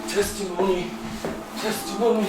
Testimony. Testimony.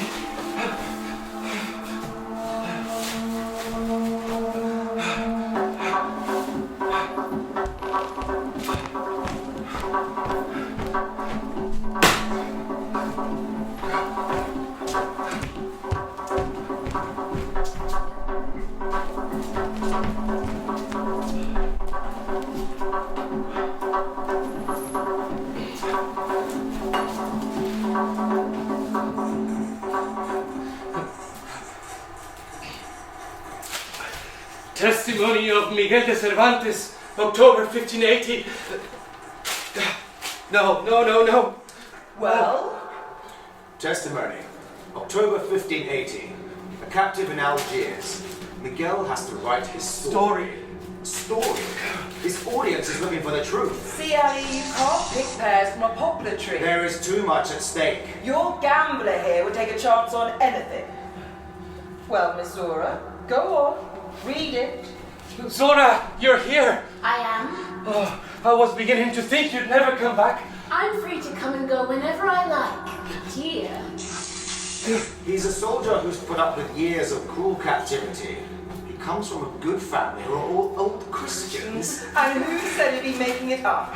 Testimony of Miguel de Cervantes, October 1580. No. Well? Testimony, October 1580. A captive in Algiers. Miguel has to write his story. Story? His audience is looking for the truth. See, Ali, you can't pick pears from a poplar tree. There is too much at stake. Your gambler here would take a chance on anything. Well, Miss Zohra, go on. Read it. Zohra, you're here. I am. Oh, I was beginning to think you'd never come back. I'm free to come and go whenever I like. Dear. He's a soldier who's put up with years of cruel captivity. He comes from a good family who are all old Christians. And who said he'd be making it up?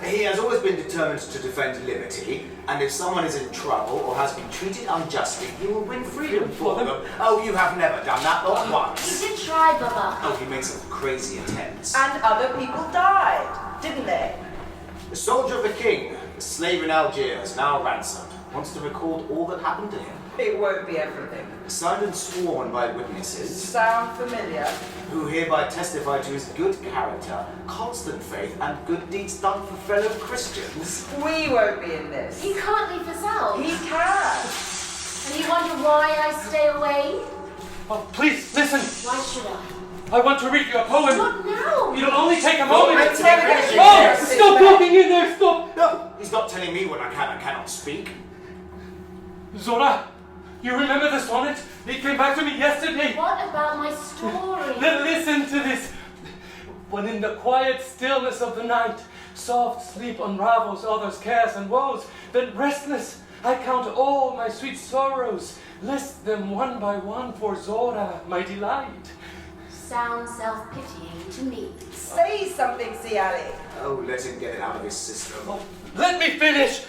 He has always been determined to defend liberty, and if someone is in trouble or has been treated unjustly, he will win freedom for them. Oh, you have never done that, not once. He did try, Baba. Oh, he made some crazy attempts. And other people died, didn't they? The soldier of the king, the slave in Algiers, now ransomed, wants to record all that happened to him. It won't be everything. Signed and sworn by witnesses, Sound familiar? who hereby testify to his good character, constant faith, and good deeds done for fellow Christians. We won't be in this. He can't leave us out. He can. And you wonder why I stay away? Oh, please, listen. Why should I? I want to read you a poem. Not now. It'll only take a moment. I'm telling you. Oh, stop talking in there, stop. No, he's not telling me what I can and cannot speak. Zohra, you remember the sonnet? It came back to me yesterday. What about my story? Then listen to this. When in the quiet stillness of the night, soft sleep unravels others' cares and woes, then restless I count all my sweet sorrows, list them one by one for Zohra, my delight. Sounds self-pitying to me. Say something, see, Ali. Oh, let him get it out of his system. Oh, let me finish.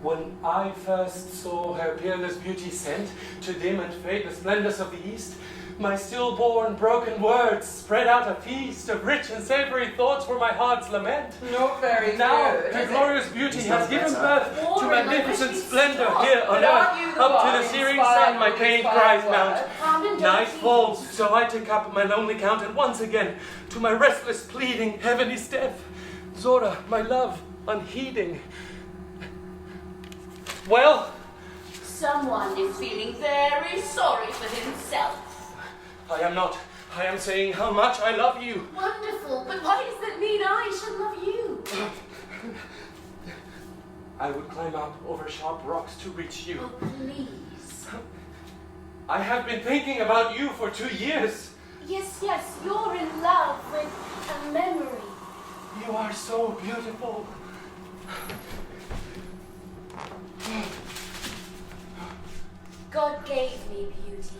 When I first saw her peerless beauty sent to dim and fade the splendors of the East, my stillborn broken words spread out a feast of rich and savory thoughts for my heart's lament. Not very Now good. her glorious beauty It's has not given better. birth to Warren, I magnificent wish you'd splendor stop. here on But aren't you earth, the up to one the searing inspired sun my with pain inspired cries mount. Come and Night don't falls, so I take up my lonely count, and once again, to my restless pleading, heaven is deaf. Zohra, my love, unheeding. Well, Someone is feeling very sorry for himself. I am not. I am saying how much I love you. Wonderful, but why does that mean I should love you? I would climb up over sharp rocks to reach you. Oh, please. I have been thinking about you for 2 years. Yes, you're in love with a memory. You are so beautiful. God gave me beauty.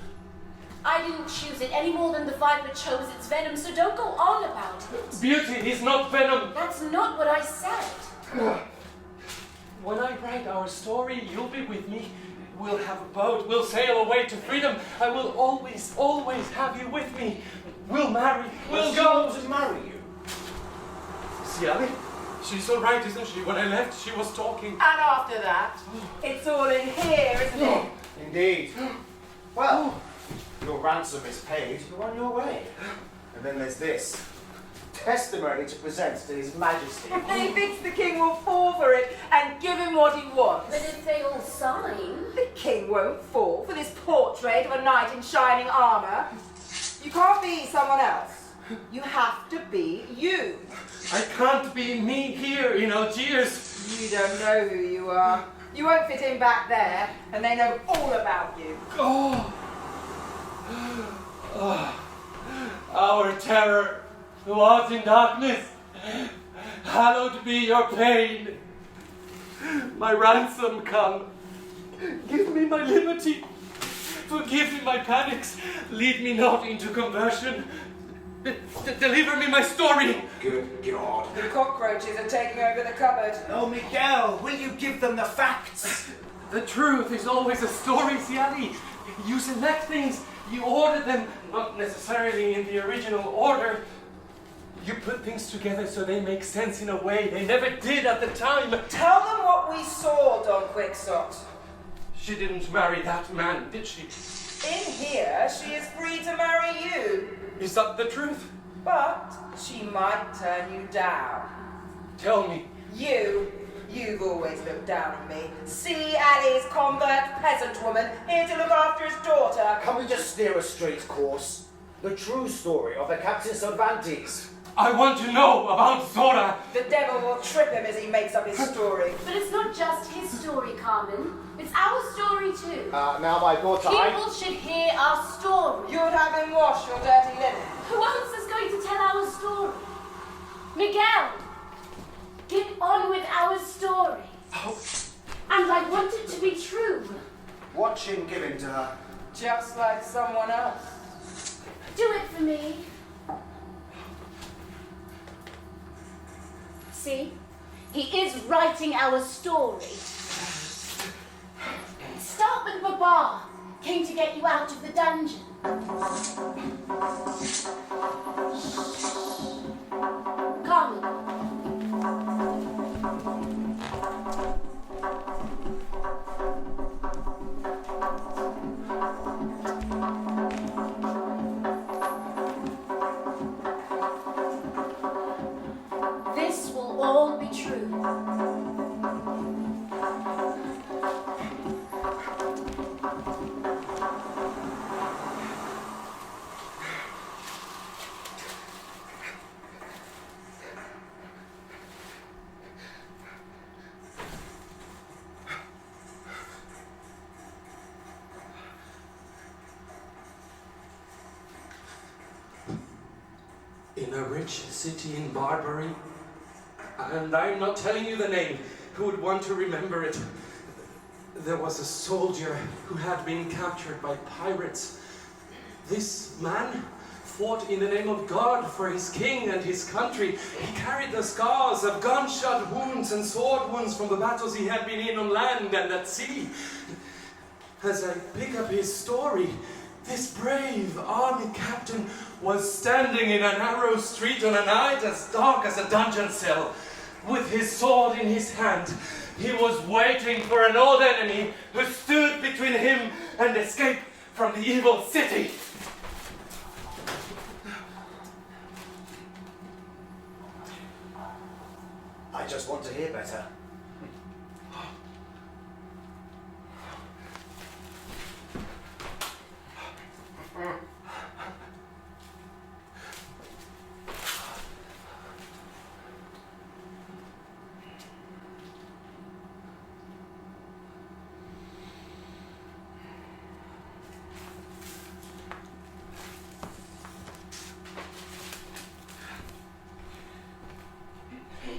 I didn't choose it any more than the viper chose its venom, so don't go on about it. Beauty is not venom. That's not what I said. When I write our story, you'll be with me. We'll have a boat. We'll sail away to freedom. I will always, always have you with me. We'll marry. We'll go to marry you. See, Ali? She's so right, isn't she? When I left, she was talking. And after that, it's all in here, isn't it? Indeed. Well, your ransom is paid. You're on your way. And then there's this. Testimony to present to His Majesty. He thinks the king will fall for it and give him what he wants. But if they all sign... The king won't fall for this portrait of a knight in shining armour. You can't be someone else. You have to be you. I can't be me here in Algiers. You don't know who you are. You won't fit in back there, and they know all about you. Oh. Our terror, who art in darkness, hallowed be your pain. My ransom come. Give me my liberty. Forgive me my panics. Lead me not into conversion. Deliver me my story. Good God. The cockroaches are taking over the cupboard. Oh, Miguel, will you give them the facts? The truth is always a story, Siali. You select things, you order them, not necessarily in the original order. You put things together so they make sense in a way they never did at the time. Tell them what we saw, Don Quixote. She didn't marry that man, did she? In here, she is free to marry you. Is that the truth? But she might turn you down. Tell me. You've always looked down on me. See Ali's convert peasant woman, here to look after his daughter. Can we just steer a straight course? The true story of the Captain Cervantes. I want to know about Zohra. The devil will trip him as he makes up his story. But it's not just his story, Carmen. It's our story too. Now my daughter, People should hear our story. You would have him wash your dirty linen. Who else is going to tell our story? Miguel, get on with our story. Oh. And I want it to be true. Watch him give in to her. Just like someone else. Do it for me. See? He is writing our story. Start with Baba. Came to get you out of the dungeon. Carmen. This will all be true. In a rich city in Barbary, and I'm not telling you the name, who would want to remember it, there was a soldier who had been captured by pirates. This man fought in the name of God for his king and his country. He carried the scars of gunshot wounds and sword wounds from the battles he had been in on land and at sea. As I pick up his story, this brave army captain was standing in a narrow street on a night as dark as a dungeon cell. With his sword in his hand, he was waiting for an old enemy who stood between him and escape from the evil city. I just want to hear better.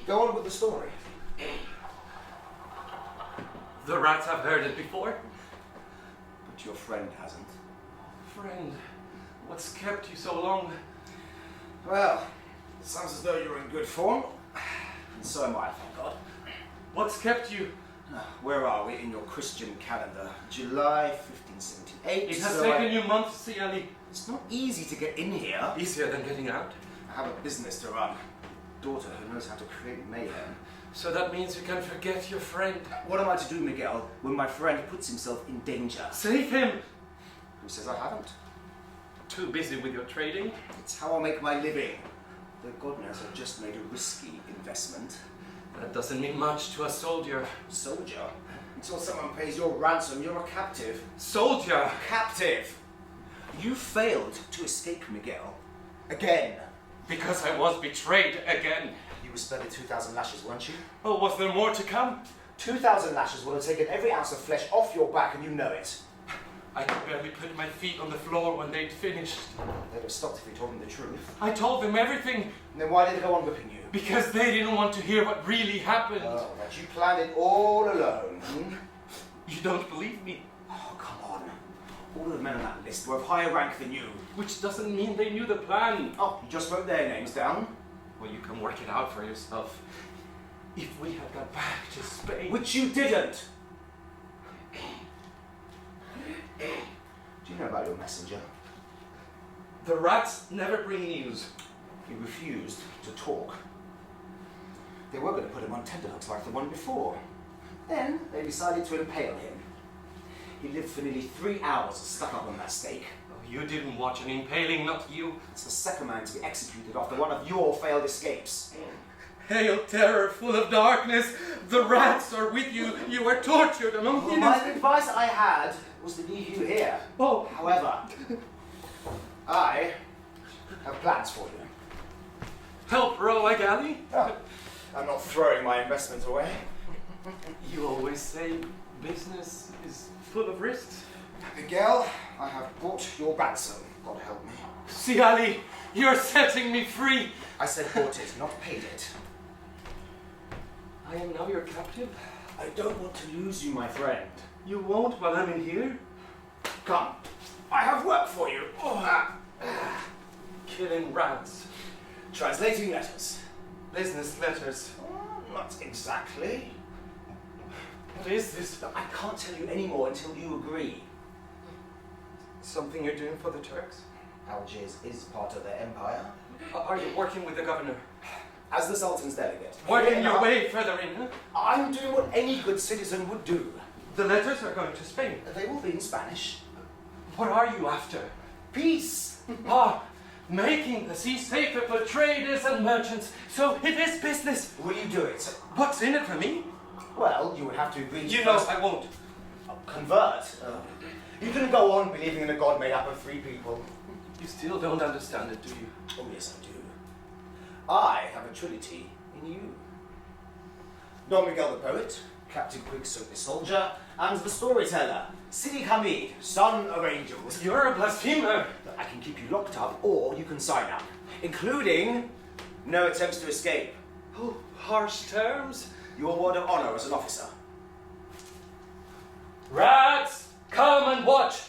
Go on with the story. The rats have heard it before. But your friend hasn't. Friend, what's kept you so long? Well, it sounds as though you're in good form. And so am I, thank God. What's kept you? Where are we in your Christian calendar? July 1578. It has so taken you months, see, Ali. It's not easy to get in here. Easier than getting out. I have a business to run. Daughter who knows how to create mayhem. So that means you can forget your friend. What am I to do, Miguel, when my friend puts himself in danger? Save him! Who says I haven't? Too busy with your trading? It's how I make my living. Though God knows I've just made a risky investment. That doesn't mean much to a soldier. Soldier? Until someone pays your ransom, you're a captive. Soldier! Captive! You failed to escape, Miguel. Again. Because I was betrayed again. You were spared 2,000 lashes, weren't you? Oh, was there more to come? 2,000 lashes would have taken every ounce of flesh off your back, and you know it. I could barely put my feet on the floor when they'd finished. They'd have stopped if you told them the truth. I told them everything. And then why did they go on whipping you? Because they didn't want to hear what really happened. Oh, that you planned it all alone. You don't believe me? Oh, come on. All of the men on that list were of higher rank than you. Which doesn't mean they knew the plan. Oh, you just wrote their names down? Well, you can work it out for yourself. If we had got back to Spain... Which you didn't! Do you know about your messenger? The rats never bring news. He refused to talk. They were going to put him on tenterhooks like the one before. Then they decided to impale him. He lived for nearly 3 hours stuck up on that stake. Oh, you didn't watch an impaling, not you. It's the second man to be executed after one of your failed escapes. Hail terror, full of darkness. The rats are with you. You are tortured among Well, my advice I had was to leave you here. Oh, However, I have plans for you. help row my galley. Oh, I'm not throwing my investment away. You always say business is full of risks. Miguel, I have bought your ransom. God help me. See, Ali, you're setting me free. I said bought it, not paid it. I am now your captive. I don't want to lose you, my friend. You won't while I'm in here. Come, I have work for you. Killing rats. Translating letters. Business letters. Not exactly. What is this? I can't tell you any more until you agree. Something you're doing for the Turks? Algiers is part of their empire. Are you working with the governor? As the Sultan's delegate. Working your Now, way further in, huh? I'm doing what any good citizen would do. The letters are going to Spain. They will be in Spanish. What are you after? Peace. Making the sea safer for traders and merchants. So it is business. Will you do it? What's in it for me? Well, you would have to agree to You know first I won't. convert. You can go on believing in a God made up of 3 people. You still don't understand it, do you? Oh, yes, I do. I have a trinity in you. Don Miguel the poet, Captain Quixote the soldier, and the storyteller, Sidi Hamid, son of angels. You're a blasphemer. I can keep you locked up, or you can sign up, including no attempts to escape. Oh, harsh terms. Your word of honor as an officer. Rats, come and watch.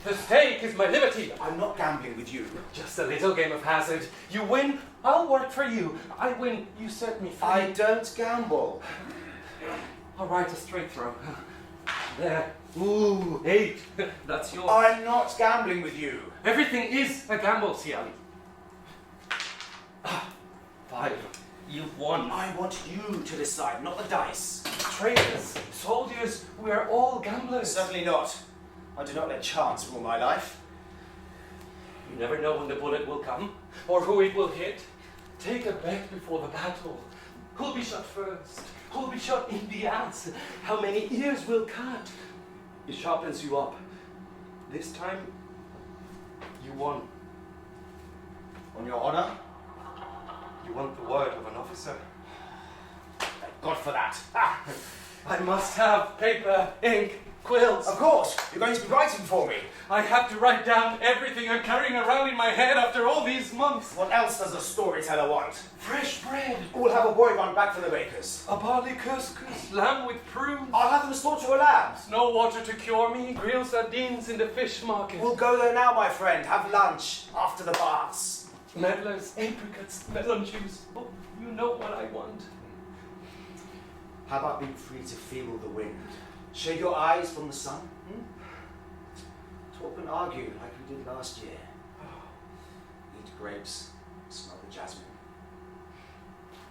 The stake is my liberty. I'm not gambling with you. Just a little game of hazard. You win, I'll work for you. I win, you set me free. I don't gamble. All right, a straight throw. There. Ooh, 8. That's yours. I'm not gambling with you. Everything is a gamble, Siali. 5. You've won. I want you to decide, not the dice. Traders, soldiers, we are all gamblers. Certainly not. I do not let chance rule my life. You never know when the bullet will come, or who it will hit. Take a bet before the battle. Who'll be shot first? Who'll be shot in the ass? How many ears will cut? It sharpens you up. This time, you won. On your honor? You want the word of an officer. Thank God for that. I must have paper, ink, quills. Of course, you're going to be writing for me. I have to write down everything I'm carrying around in my head after all these months. What else does a storyteller want? Fresh bread, We'll have a boy run back from the baker's. a barley couscous, lamb with prunes, I'll have them slaughter a lamb. no water to cure me, grilled sardines in the fish market. We'll go there now, my friend. Have lunch after the baths. Medlars, apricots, melon juice. Oh, you know what I want. How about being free to feel the wind? Shade your eyes from the sun? Talk and argue like we did last year. Eat grapes, smell the jasmine.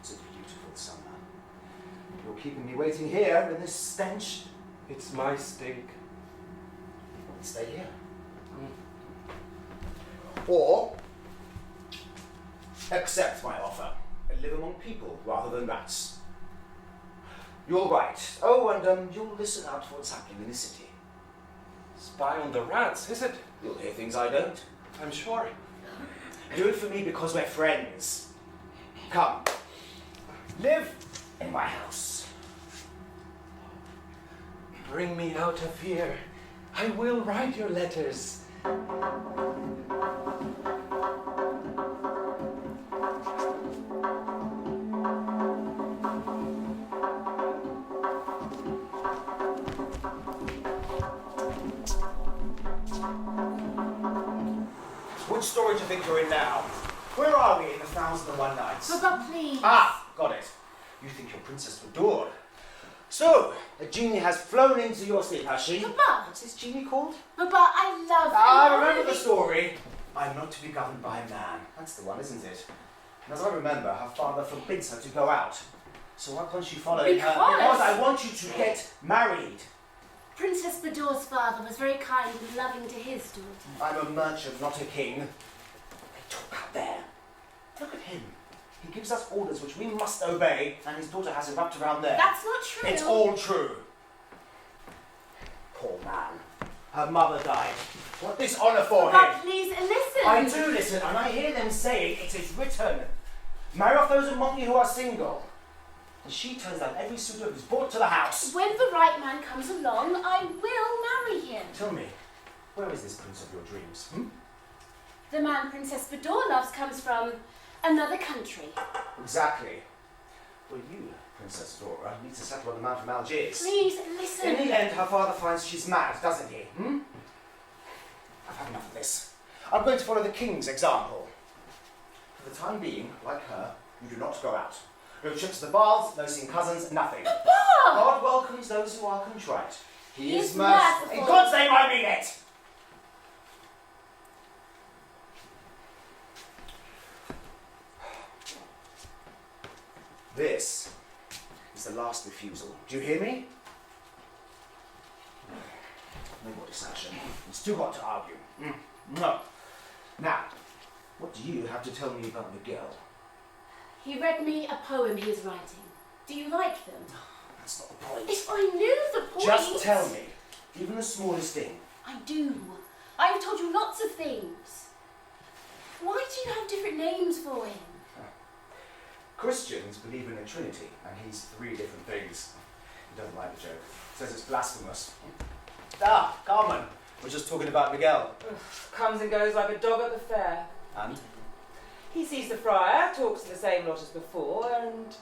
It's a beautiful summer. You're keeping me waiting here in this stench. It's my steak. Stay here. Or accept my offer and live among people rather than rats. You're right. Oh, and you'll listen out for what's happening in the city. Spy on the rats, is it? You'll hear things I don't. I'm sure. Do it for me because we're friends. Come. Live in my house. Bring me out of here. I will write your letters. Which story do you think you're in now? Where are we in the 1001 Nights? Papa, please. Ah, got it. You think you're Princess Adored. So, the genie has flown into your sleep, has she? Papa. What's this genie called? Papa, I love you. I remember the story. I'm not to be governed by a man. That's the one, isn't it? And as I remember, her father forbids her to go out. So why can't you follow her? Because I want you to get married. Princess Bador's father was very kind and loving to his daughter. I'm a merchant, not a king. They talk out there. Look at him. He gives us orders which we must obey, and his daughter has it wrapped around there. That's not true. It's all true. Poor man. Her mother died. What dishonour for Papa, him? please listen. I do listen, and I hear them saying it is written. Marry off those among you who are single. And she turns down every suitor who's brought to the house. When the right man comes along, I will marry him. Tell me, where is this prince of your dreams? The man Princess Bador loves comes from another country. Exactly. Well, you, Princess Zohra, need to settle on the man from Algiers. Please listen. In the end, her father finds she's mad, doesn't he? I've had enough of this. I'm going to follow the king's example. For the time being, like her, you do not go out. No trips to the baths, no seeing cousins, nothing. Papa! God welcomes those who are contrite. He is is merciful. merciful. In God's name, I mean it! This is the last refusal. Do you hear me? No more discussion. It's too hot to argue. No. Now, what do you have to tell me about Miguel? He read me a poem he is writing. Do you like them? That's not the point. If I knew the point. Just tell me, even the smallest thing. I do. I have told you lots of things. Why do you have different names for him? Christians believe in a trinity, and he's 3 different things. He doesn't like the joke. Says it's blasphemous. Ah, Carmen. We're just talking about Miguel. Comes and goes like a dog at the fair. And? He sees the friar, talks to the same lot as before, and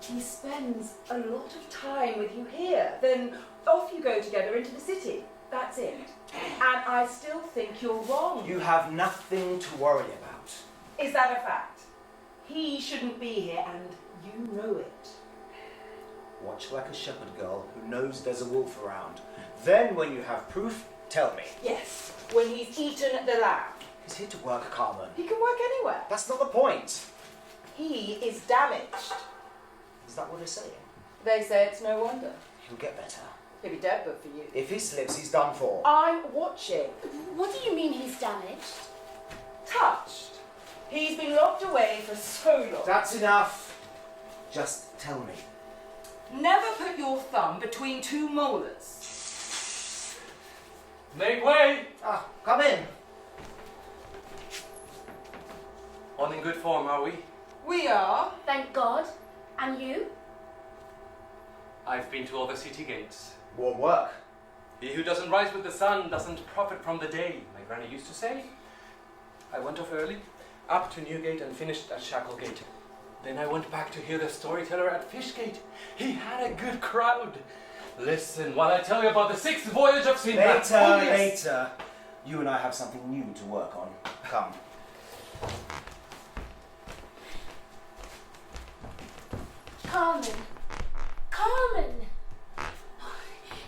he spends a lot of time with you here. Then off you go together into the city. That's it. And I still think you're wrong. You have nothing to worry about. Is that a fact? He shouldn't be here, and you know it. Watch like a shepherd girl who knows there's a wolf around. Then, when you have proof, tell me. Yes, when he's eaten the lamb. He's here to work, Carmen. He can work anywhere. That's not the point. He is damaged. Is that what they're saying? They say it's no wonder. He'll get better. He'll be dead but for you. If he slips, he's done for. I'm watching. What do you mean he's damaged? Touched. He's been locked away for so long. That's enough. Just tell me. Never put your thumb between 2 molars. Make way! Ah, come in. All in good form, are we? We are. Thank God. And you? I've been to all the city gates. What work? He who doesn't rise with the sun doesn't profit from the day, my granny used to say. I went off early, up to Newgate and finished at Shacklegate. Then I went back to hear the storyteller at Fishgate. He had a good crowd. Listen while I tell you about the sixth voyage of Sinbad. Later. You and I have something new to work on. Come. Carmen!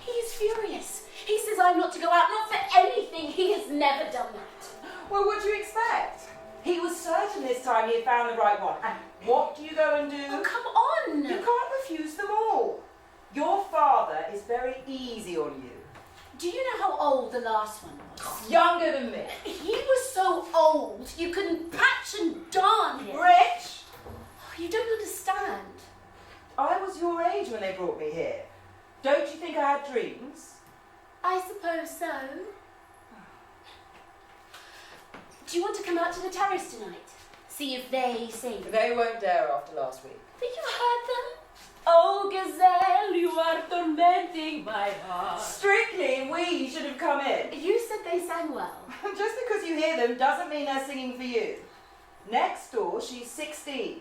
He's furious. He says I'm not to go out, not for anything. He has never done that. Well, what do you expect? He was certain this time he had found the right one. And what do you go and do? Oh, come on! You can't refuse them all. Your father is very easy on you. Do you know how old the last one was? Younger than me. He was so old, you couldn't patch and darn him. Rich! Oh, you don't understand. I was your age when they brought me here. Don't you think I had dreams? I suppose so. Do you want to come out to the terrace tonight? See if they sing. They won't dare after last week. But you heard them? Oh, gazelle, you are tormenting my heart. Strictly, we should have come in. You said they sang well. Just because you hear them doesn't mean they're singing for you. Next door, she's 16.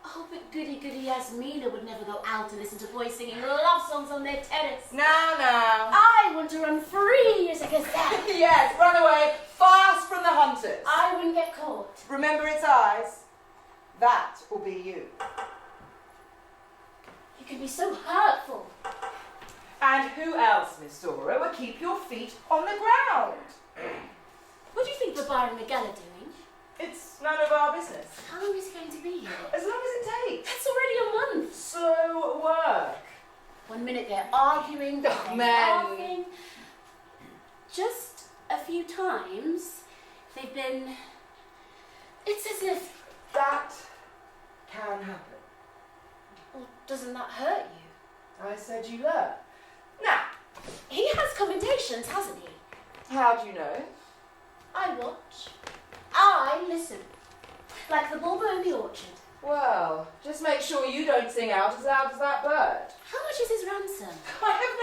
Oh, but goody Yasmina would never go out and listen to boys singing love songs on their terrace. Now. I want to run free as a gazelle. Yes, run away, fast from the hunters. I wouldn't get caught. Remember its eyes. That will be you. You can be so hurtful. And who else, Miss Zohra, will keep your feet on the ground? What do you think Babar and Miguel are doing? It's none of our business. How long is he going to be here? As long as it takes. That's already a month. Slow work. 1 minute they're arguing, then Oh, they're man. laughing. Just a few times they've been... It's as if... That can happen. Well, doesn't that hurt you? I said you learn. Now, He has commendations, hasn't he? how do you know? I watch. I listen. Like the bulbo in the orchard. Well, just make sure you don't sing out as loud as that bird. How much is his ransom? I have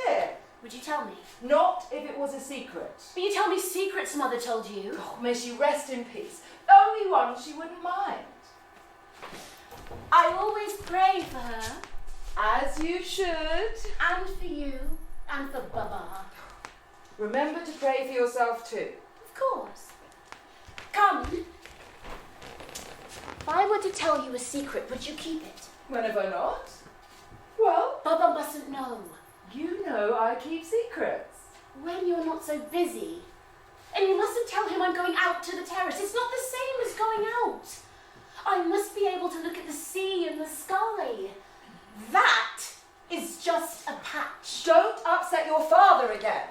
no idea. Would you tell me? Not if it was a secret. But you tell me secrets Mother told you. Oh, may she rest in peace. Only one she wouldn't mind. I always pray for her. As you should. And for you. And for Baba. Remember to pray for yourself too. Of course. Come. If I were to tell you a secret, would you keep it? When have I not? Well, Baba mustn't know. you know I keep secrets. When you're not so busy. And you mustn't tell him I'm going out to the terrace. It's not the same as going out. I must be able to look at the sea and the sky. That is just a patch. Don't upset your father again.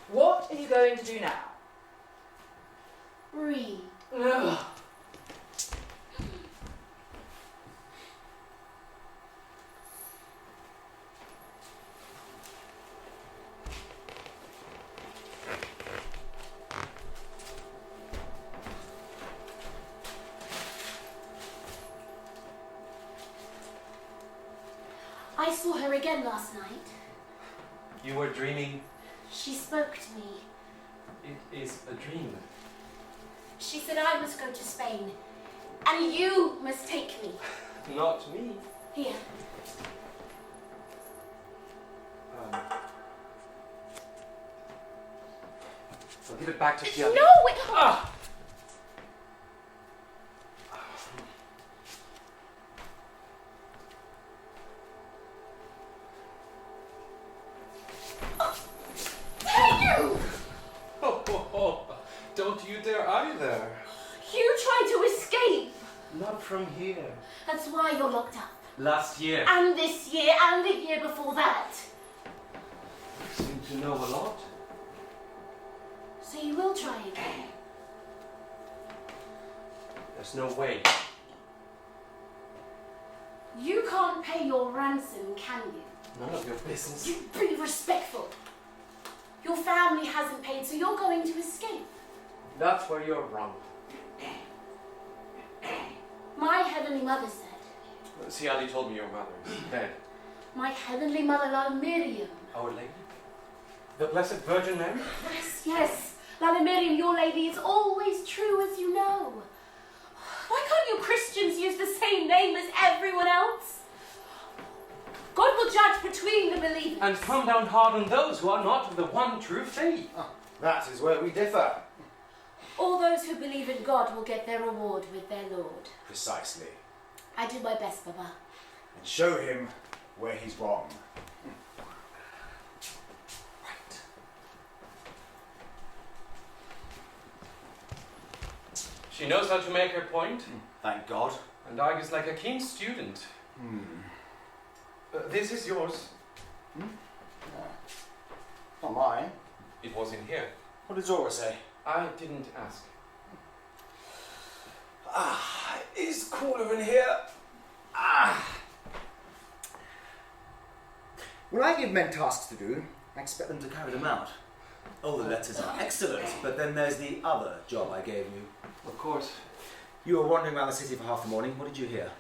What are you going to do now? Read. Ugh. I saw her again last night. You were dreaming. She spoke to me. It is a dream. She said I must go to Spain. And you must take me. Not me. Here. I'll give it back to Fiona. No! Wait. Ah! You! Don't you dare either. You tried to escape. Not from here. That's why you're locked up. Last year. And this year, and the year before that. You seem to know a lot. So you will try again. There's no way. You can't pay your ransom, can you? None of your business. You be respectful. Your family hasn't paid, so you're going to escape. That's where you're wrong. My Heavenly Mother said, Siali told me your mother is dead. My heavenly mother, Lala Miriam. Our Lady? The Blessed Virgin Mary? Yes, yes. Lala Miriam, your lady, is always true, as you know. Why can't you Christians use the same name as everyone else? God will judge between the believers. And come down hard on those who are not of the one true faith. That is where we differ. All those who believe in God will get their reward with their Lord. Precisely. I do my best, Baba. And show him where he's wrong. Right. She knows how to make her point, Thank God. and argues like a keen student. This is yours. Not mine. It was in here. What did Zohra say? I didn't ask. It is cooler in here. When I give men tasks to do, I expect them to carry them out. All the letters are excellent, but then there's the other job I gave you. Of course. You were wandering around the city for half the morning. What did you hear?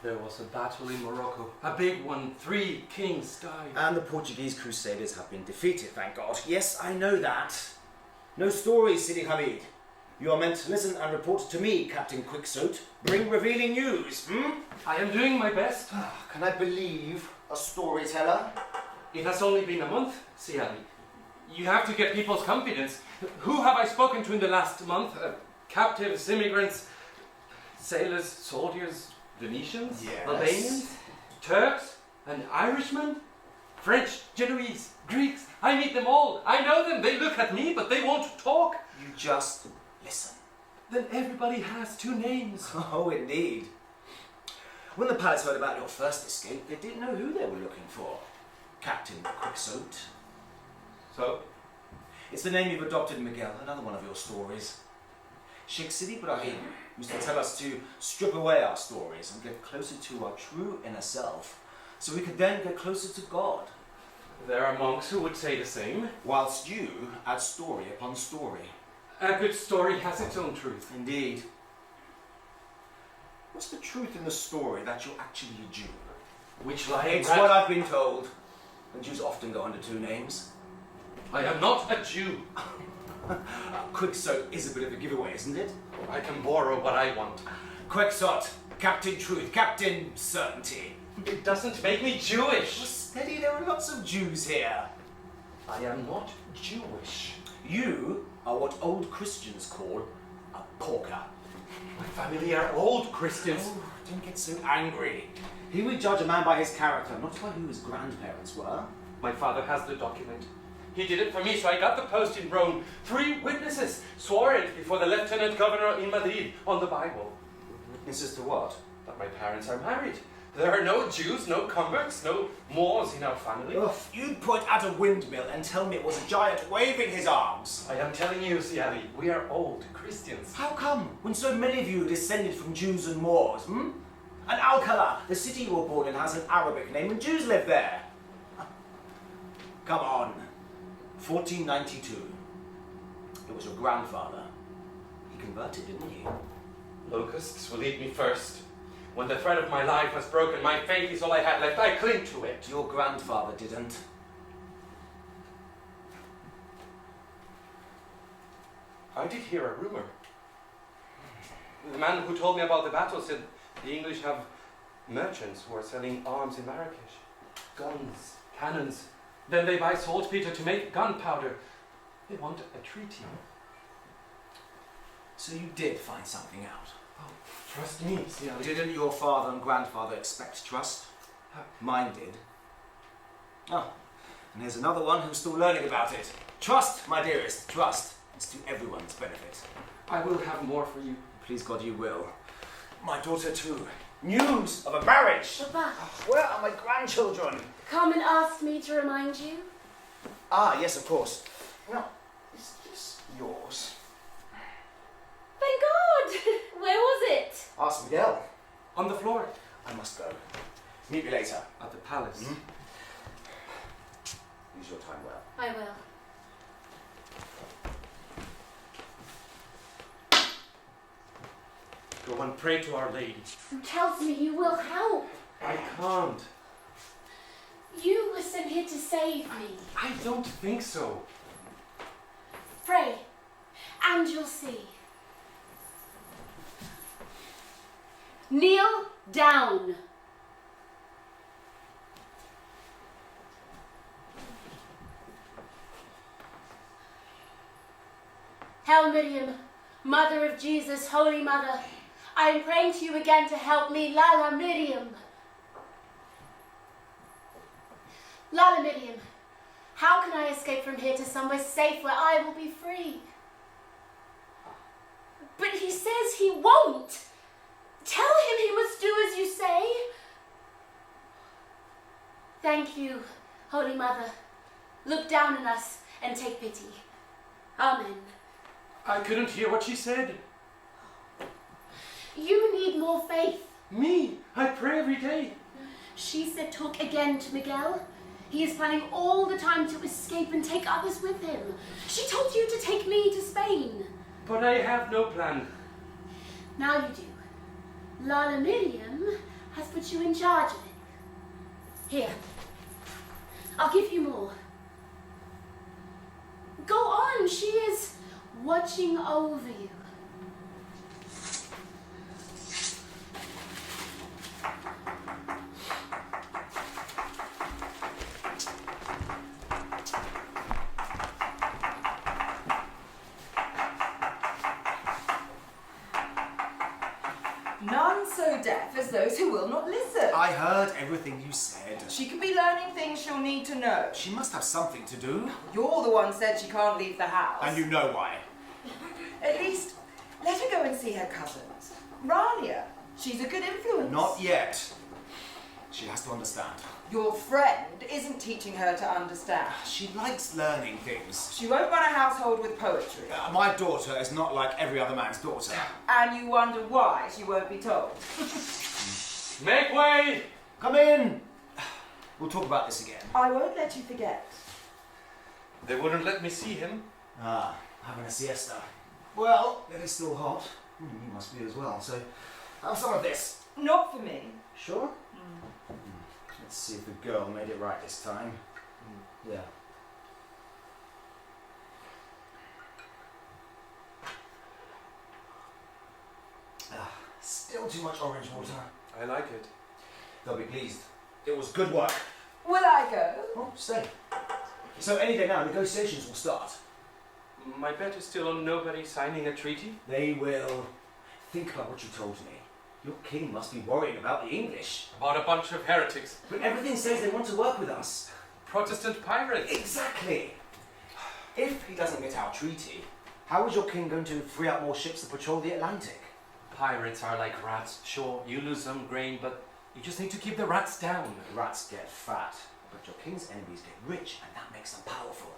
There was a battle in Morocco. A big one. 3 kings died. And the Portuguese crusaders have been defeated, thank God. Yes, I know that. No stories, Sidi Hamid. You are meant to listen and report to me, Captain Quixote. Bring revealing news, I am doing my best. Can I believe a storyteller? It has only been a month, Siali. You have to get people's confidence. Who have I spoken to in the last month? Captives, immigrants, sailors, soldiers, Venetians, Yes. Albanians, Turks, and Irishmen, French, Genoese, Greeks. I meet them all. I know them. They look at me, but they won't talk. You just listen. Then everybody has 2 names. Oh, indeed. When the palace heard about your first escape, they didn't know who they were looking for. Captain Quixote. So, It's the name you've adopted, Miguel, another one of your stories. Sheikh Sidi Ibrahim used to tell us to strip away our stories and get closer to our true inner self, so we could then get closer to God. there are monks who would say the same. Whilst you add story upon story. A good story has its own truth. Indeed. What's the truth in the story that you're actually a Jew? Which lie It's what I've been told. And Jews often go under 2 names. I am not a Jew. Quixote is a bit of a giveaway, isn't it? I can borrow what I want. Quixote, Captain Truth, Captain Certainty. It doesn't make me Jewish. Steady, there are lots of Jews here. I am not Jewish. You are what old Christians call a porker. My family are old Christians. Oh, don't get so angry. Here we judge a man by his character, not by who his grandparents were. My father has the document. He did it for me, so I got the post in Rome. 3 witnesses swore it before the lieutenant governor in Madrid on the Bible. Witnesses to what? That my parents are married. There are no Jews, no converts, no Moors in our family. Ugh, you'd point at a windmill and tell me it was a giant waving his arms. I am telling you, Siali, we are old Christians. How come, when so many of you are descended from Jews and Moors, And Alcala, the city you were born in, has an Arabic name and Jews live there. Come on. 1492. It was your grandfather. He converted, didn't he? Locusts will eat me first. When the thread of my life has broken, my faith is all I had left. I cling to it. Your grandfather didn't. I did hear a rumor. The man who told me about the battle said the English have merchants who are selling arms in Marrakesh. Guns, cannons. Then they buy saltpeter to make gunpowder. They want a treaty. So you did find something out. Oh, trust me, Siali. Didn't your father and grandfather expect trust? Mine did. Oh, and here's another one who's still learning about it. Trust, my dearest, trust. It's to everyone's benefit. I will have more for you. Please God you will. My daughter too. News of a marriage! Baba, Where are my grandchildren? Carmen asked me to remind you. Ah, yes, of course. Now, is this yours? Thank God! Where was it? Ask Miguel. On the floor. I must go. Meet me later. At the palace. Use your time well. I will. Go and pray to Our Lady. Who tells me you will help? I can't. You were sent here to save me. I don't think so. Pray, and you'll see. Kneel down. Hail Miriam, Mother of Jesus, Holy Mother, I am praying to you again to help me, Lala Miriam. Lala Miriam, how can I escape from here to somewhere safe where I will be free? But he says he won't. Tell him he must do as you say. Thank you, Holy Mother. Look down on us and take pity. Amen. I couldn't hear what she said. You need more faith. Me? I pray every day. She said talk again to Miguel. He is planning all the time to escape and take others with him. She told you to take me to Spain. But I have no plan. Now you do. Lala Miriam has put you in charge of it. Here, I'll give you more. Go on, she is watching over you. None so deaf as those who will not listen. I heard everything you said. She could be learning things she'll need to know. She must have something to do. You're the one said she can't leave the house. And you know why. At least, let her go and see her cousins. Rania, she's a good influence. Not yet. She has to understand. Your friend isn't teaching her to understand. She likes learning things. She won't run a household with poetry. My daughter is not like every other man's daughter. And you wonder why she won't be told. Make way! Come in! We'll talk about this again. I won't let you forget. They wouldn't let me see him. Ah, having a siesta. Well, it is still hot. You must be as well, so have some of this. Not for me. Sure? Let's see if the girl made it right this time. Yeah. Still too much orange water. I like it. They'll be pleased. It was good work. Will I go? Oh, stay. So any day now, negotiations will start. My bet is still on nobody signing a treaty. They will. Think about what you told me. Your king must be worrying about the English. About a bunch of heretics. But everything says they want to work with us. Protestant pirates. Exactly. If he doesn't get our treaty, how is your king going to free up more ships to patrol the Atlantic? Pirates are like rats. Sure, you lose some grain, but you just need to keep the rats down. Rats get fat, but your king's enemies get rich, and that makes them powerful.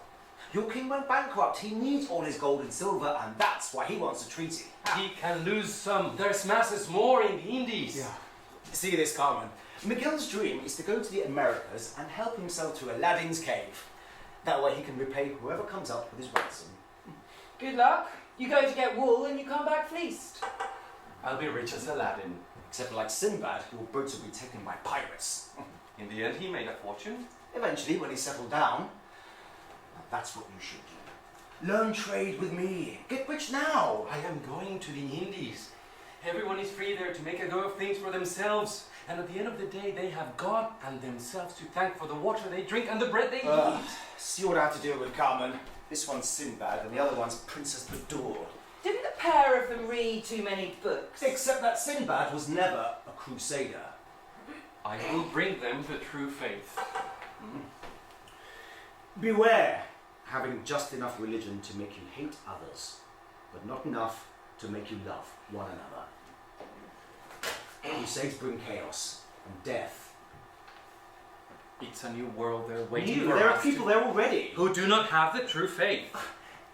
Your king went bankrupt. He needs all his gold and silver, and that's why he wants a treaty. He can lose some. There's masses more in the Indies. Yeah. See this, Carmen. Miguel's dream is to go to the Americas and help himself to Aladdin's cave. That way he can repay whoever comes up with his ransom. Good luck. You go to get wool and you come back fleeced. I'll be rich as Aladdin. Except like Sinbad, your boats will be taken by pirates. In the end, he made a fortune. Eventually, when he settled down, that's what you should do. Learn trade with me. Get rich now. I am going to the Indies. Everyone is free there to make a go of things for themselves. And at the end of the day, they have God and themselves to thank for the water they drink and the bread they eat. See what I have to deal with, Carmen. This one's Sinbad and the other one's Princess Badour. Didn't a pair of them read too many books? Except that Sinbad was never a crusader. I will bring them the true faith. Beware having just enough religion to make you hate others, but not enough to make you love one another. Crusades bring chaos and death. It's a new world they're waiting for There are us people there already. who do not have the true faith.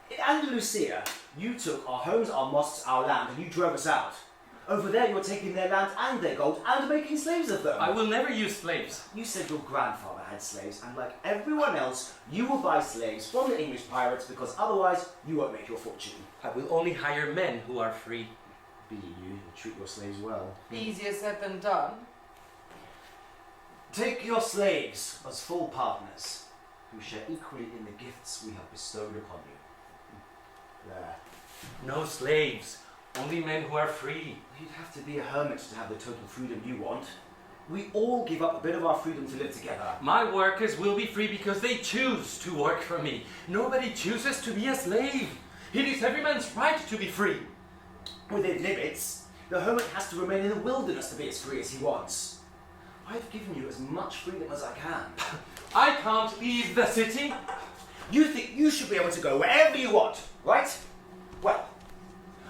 In Andalusia, you took our homes, our mosques, our land, and you drove us out. Over there, you're taking their land and their gold and making slaves of them. I will never use slaves. You said your grandfather had slaves, and like everyone else, you will buy slaves from the English pirates because otherwise you won't make your fortune. I will only hire men who are free. be you treat your slaves well. Easier said than done. Take your slaves as full partners, who share equally in the gifts we have bestowed upon you. There. No slaves, only men who are free. You'd have to be a hermit to have the total freedom you want. We all give up a bit of our freedom to live together. My workers will be free because they choose to work for me. Nobody chooses to be a slave. It is every man's right to be free. Within limits, the hermit has to remain in the wilderness to be as free as he wants. I've given you as much freedom as I can. I can't leave the city. You think you should be able to go wherever you want, right? Well,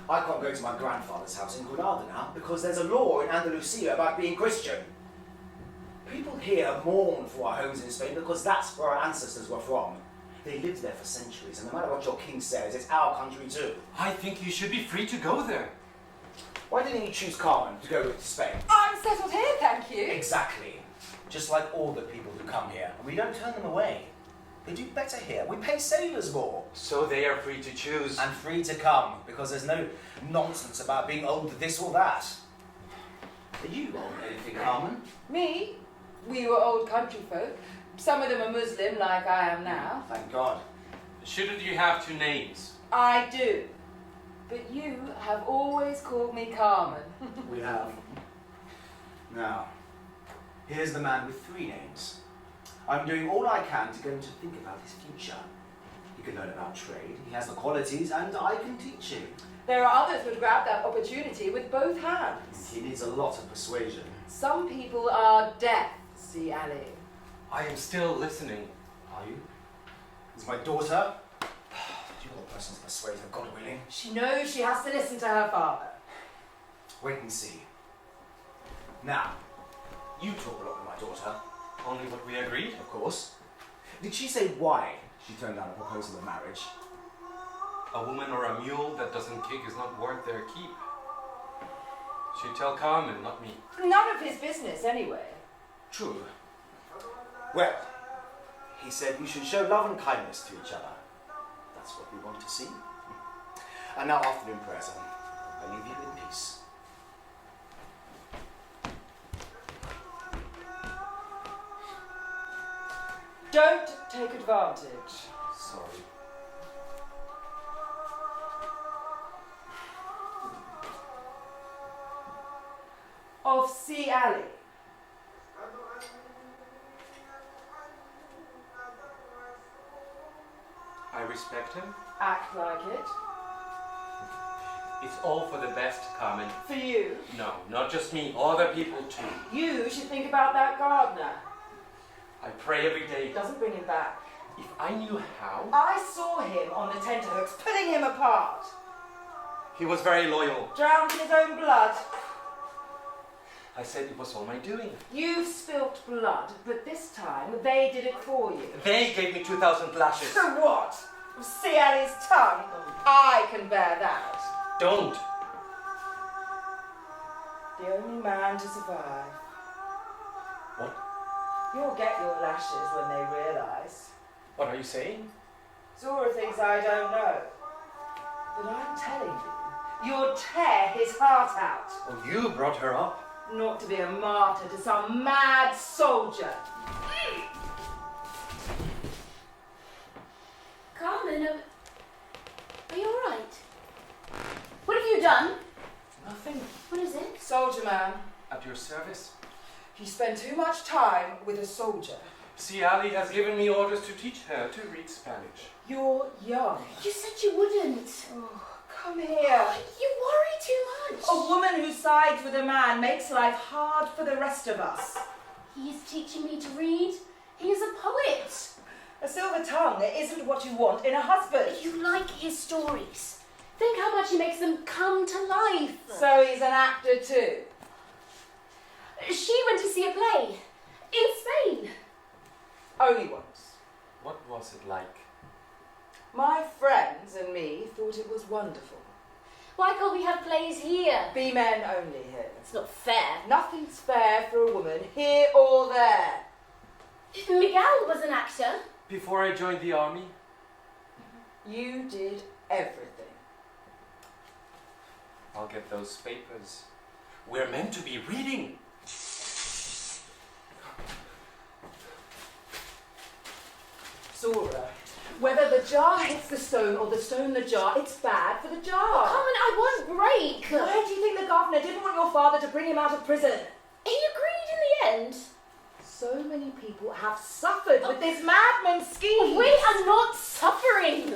I can't go to my grandfather's house in Granada now because there's a law in Andalusia about being Christian. People here mourn for our homes in Spain because that's where our ancestors were from. They lived there for centuries, and no matter what your king says, it's our country too. I think you should be free to go there. Why didn't you choose Carmen to go with to Spain? I'm settled here, thank you. Exactly. Just like all the people who come here. We don't turn them away. They do better here. We pay sailors more. So they are free to choose. And free to come, because there's no nonsense about being old this or that. Are you old anything, Carmen? Me? We were old country folk. Some of them are Muslim, like I am now. Thank God. Shouldn't you have two names? I do. But you have always called me Carmen. We have. Now, here's the man with three names. I'm doing all I can to get him to think about his future. He can learn about trade, he has the qualities, and I can teach him. There are others who'd grab that opportunity with both hands. He needs a lot of persuasion. Some people are deaf, see Ali. I am still listening. Are you? Is my daughter? You're the person to persuade her, God willing. She knows she has to listen to her father. Wait and see. Now, you talk a lot with my daughter. Only what we agreed. Of course. Did she say why she turned down a proposal of marriage? A woman or a mule that doesn't kick is not worth their keep. She'd tell Carmen, not me. None of his business, anyway. True. Well, he said we should show love and kindness to each other. That's what we want to see. And now, afternoon prayers, I leave you in peace. Don't take advantage. Sorry. Of C. Ali. I respect him. Act like it. It's all for the best, Carmen. For you. No, not just me, other people too. You should think about that gardener. I pray every day. Doesn't bring him back. If I knew how. I saw him on the tenterhooks, pulling him apart. He was very loyal. Drowned in his own blood. I said it was all my doing. You've spilt blood, but this time they did it for you. They gave me 2,000 lashes. For what? See Ali's tongue? I can bear that. Don't. The only man to survive. What? You'll get your lashes when they realise. What are you saying? Zohra thinks I don't know. But I'm telling you, you'll tear his heart out. Well, you brought her up. Not to be a martyr to some mad soldier. Carmen, are you all right? What have you done? Nothing. What is it? Soldier man. At your service. He spent too much time with a soldier. See, Ali has given me orders to teach her to read Spanish. You're young. You said you wouldn't. Oh, come here. You worry too much. A woman who sides with a man makes life hard for the rest of us. He is teaching me to read. He is a poet. A silver tongue isn't what you want in a husband. You like his stories. Think how much he makes them come to life. So he's an actor too. She went to see a play in Spain. Only once. What was it like? My friends and me thought it was wonderful. Why can't we have plays here? Be men only here. It's not fair. Nothing's fair for a woman, here or there. Miguel was an actor. Before I joined the army? You did everything. I'll get those papers. We're meant to be reading. Zohra, whether the jar hits the stone or the stone the jar, it's bad for the jar. Carmen, I won't break. Why do you think the governor didn't want your father to bring him out of prison? He agreed in the end. So many people have suffered with this madman's scheme. We are not suffering.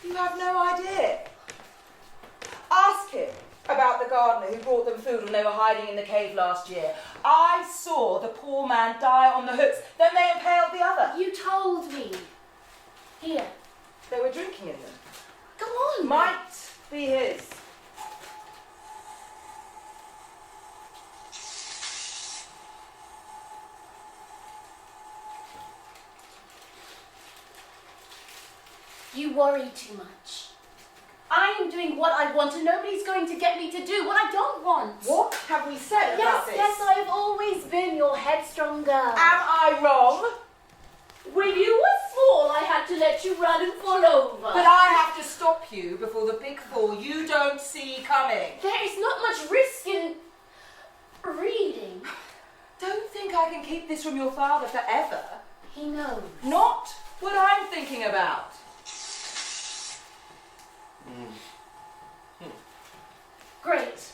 You have no idea. Ask him about the gardener who brought them food when they were hiding in the cave last year. I saw the poor man die on the hooks, then they impaled the other. You told me. Here. They were drinking in them. Go on. Might be his. You worry too much. I am doing what I want and nobody's going to get me to do what I don't want. What have we said about this? Yes, I have always been your headstrong girl. Am I wrong? When you were small, I had to let you run and fall over. But I have to stop you before the big fall you don't see coming. There is not much risk in reading. Don't think I can keep this from your father forever. He knows. Not what I'm thinking about. Great.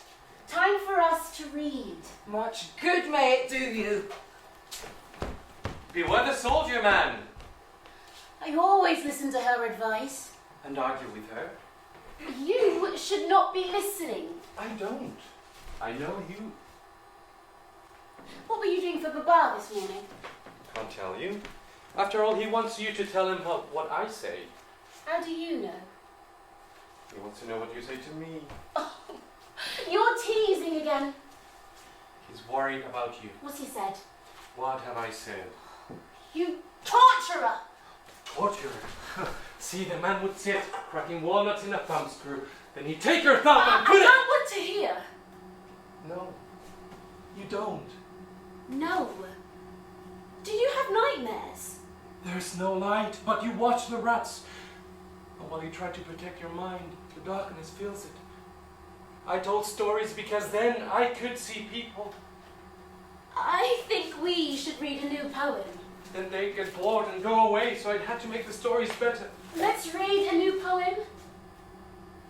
Time for us to read. Much good may it do you. Beware the soldier man. I always listen to her advice. And argue with her. You should not be listening. I don't. I know you. What were you doing for Baba this morning? Can't tell you. After all, he wants you to tell him what I say. How do you know? He wants to know what you say to me. Oh, you're teasing again. He's worried about you. What's he said? What have I said? You torturer! Torture. See, the man would sit cracking walnuts in a thumb screw. Then he'd take your thumb and put I don't want to hear. No, you don't. No. Do you have nightmares? There's no light, but you watch the rats. And while you try to protect your mind, the darkness fills it. I told stories because then I could see people. I think we should read a new poem. Then they get bored and go away, so I had to make the stories better. Let's read a new poem.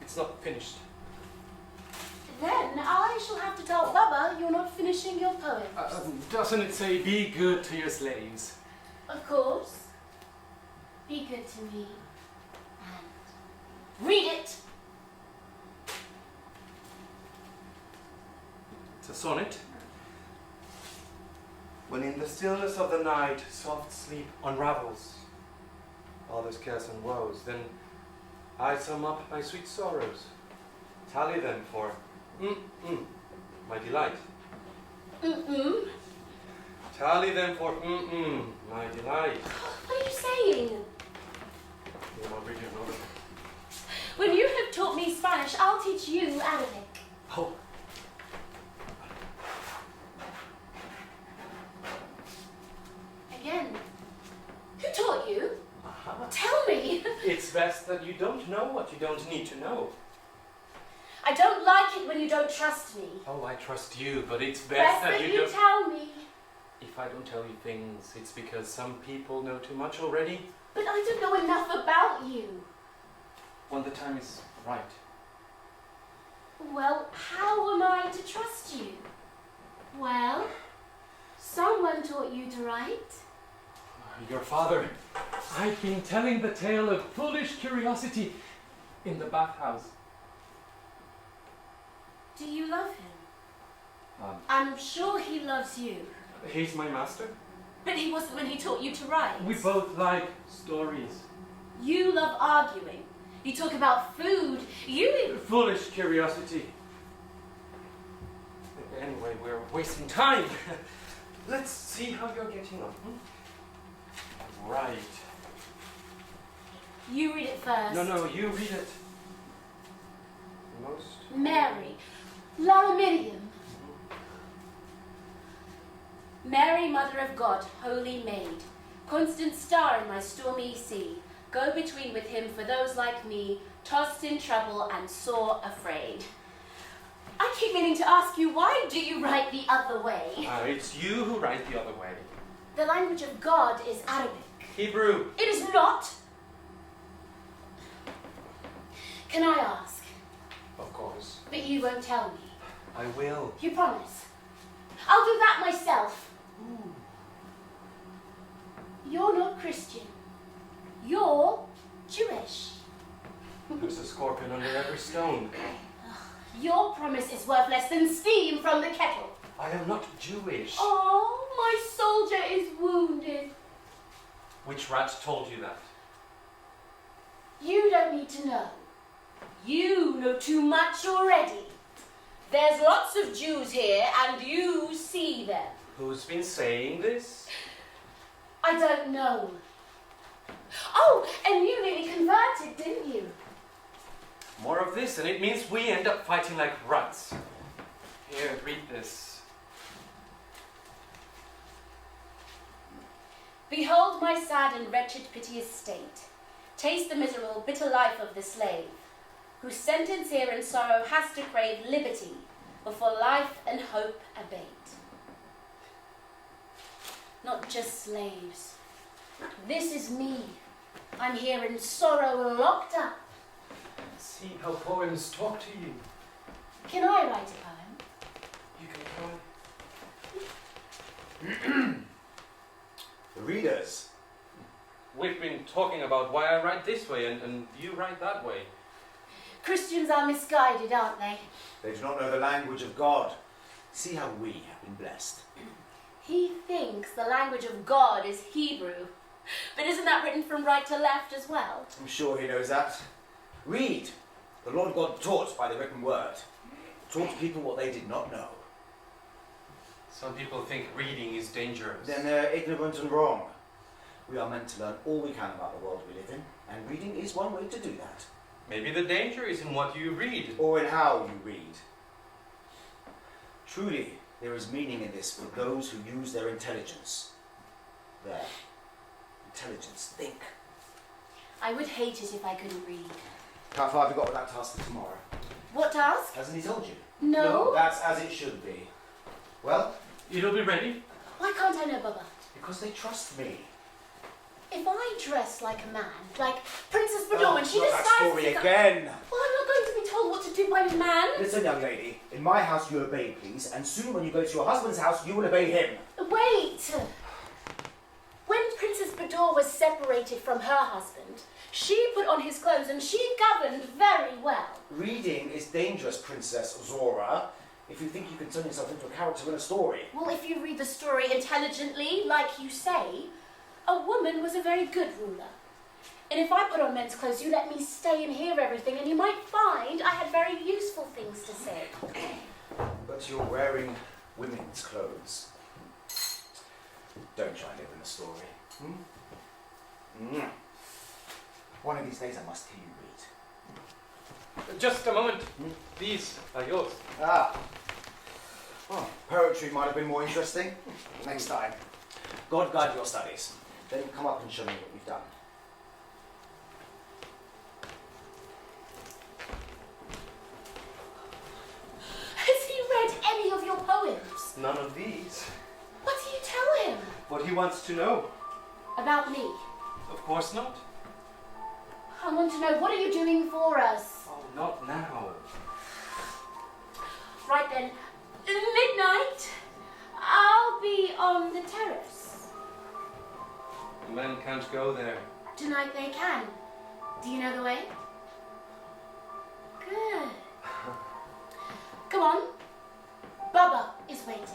It's not finished. Then I shall have to tell Baba you're not finishing your poem. Doesn't it say, be good to your slaves? Of course. Be good to me. And read it. It's a sonnet. When in the stillness of the night soft sleep unravels others' cares and woes, then I sum up my sweet sorrows, tally them for my delight. Tally them for my delight. What are you saying? You want to read another? When you have taught me Spanish, I'll teach you Arabic. Oh. Again. Who taught you? Uh-huh. Tell me. It's best that you don't know what you don't need to know. I don't like it when you don't trust me. Oh, I trust you, but it's Best that you don't... tell me. If I don't tell you things, it's because some people know too much already. But I don't know enough about you. When the time is right. Well, how am I to trust you? Well, someone taught you to write. Your father. I've been telling the tale of foolish curiosity in the bathhouse. Do you love him? I'm sure he loves you. He's my master. But he wasn't when he taught you to write. We both like stories. You love arguing. You talk about food. You... Foolish curiosity. Anyway, we're wasting time. Let's see how you're getting on. Right. You read it first. No, you read it. Most. Mary. Lara Miriam. Mary, Mother of God, Holy Maid, constant star in my stormy sea, go between with him for those like me, tossed in trouble and sore afraid. I keep meaning to ask you, why do you write the other way? It's you who write the other way. The language of God is Arabic. Hebrew. It is not. Can I ask? Of course. But you won't tell me. I will. You promise? I'll do that myself. You're not Christian. You're Jewish. There's a scorpion under every stone. Your promise is worth less than steam from the kettle. I am not Jewish. Oh, my soldier is wounded. Which rat told you that? You don't need to know. You know too much already. There's lots of Jews here, and you see them. Who's been saying this? I don't know. Oh, and you nearly converted, didn't you? More of this, and it means we end up fighting like rats. Here, read this. Behold my sad and wretched piteous state. Taste the miserable, bitter life of the slave, whose sentence here in sorrow has to crave liberty before life and hope abate. Not just slaves. This is me. I'm here in sorrow, locked up. See how poems talk to you. Can I write a poem? You can try. The readers. We've been talking about why I write this way and you write that way. Christians are misguided, aren't they? They do not know the language of God. See how we have been blessed. He thinks the language of God is Hebrew. But isn't that written from right to left as well? I'm sure he knows that. Read. The Lord God taught by the written word. Taught people what they did not know. Some people think reading is dangerous. Then they're ignorant and wrong. We are meant to learn all we can about the world we live in, and reading is one way to do that. Maybe the danger is in what you read. Or in how you read. Truly, there is meaning in this for those who use their intelligence. Their intelligence. Think. I would hate it if I couldn't read. How far have you got with that task for tomorrow? What task? Hasn't he told you? No. That's as it should be. Well, It'll be ready. Why can't I know, Baba? because they trust me. If I dress like a man, like Princess Bador, when she not decides that story to... again. Well, I'm not going to be told what to do by a man. Listen, young lady. In my house, you obey, please, and soon when you go to your husband's house, you will obey him. Wait. When Princess Bador was separated from her husband, she put on his clothes and she governed very well. Reading is dangerous, Princess Zohra, if you think you can turn yourself into a character in a story. Well, if you read the story intelligently, like you say, a woman was a very good ruler. And if I put on men's clothes, you let me stay and hear everything, and you might find I had very useful things to say. But you're wearing women's clothes. Don't try and live in the story. One of these days I must hear you read. Just a moment. These are yours. Ah. Well, poetry might have been more interesting. Next time. God guide your studies. Then come up and show me what you've done. Has he read any of your poems? None of these. What do you tell him? What he wants to know. About me? Of course not. I want to know, what are you doing for us? Oh, not now. Right then, midnight, I'll be on the terrace. The men can't go there. Tonight they can. Do you know the way? Good. Come on. Baba is waiting.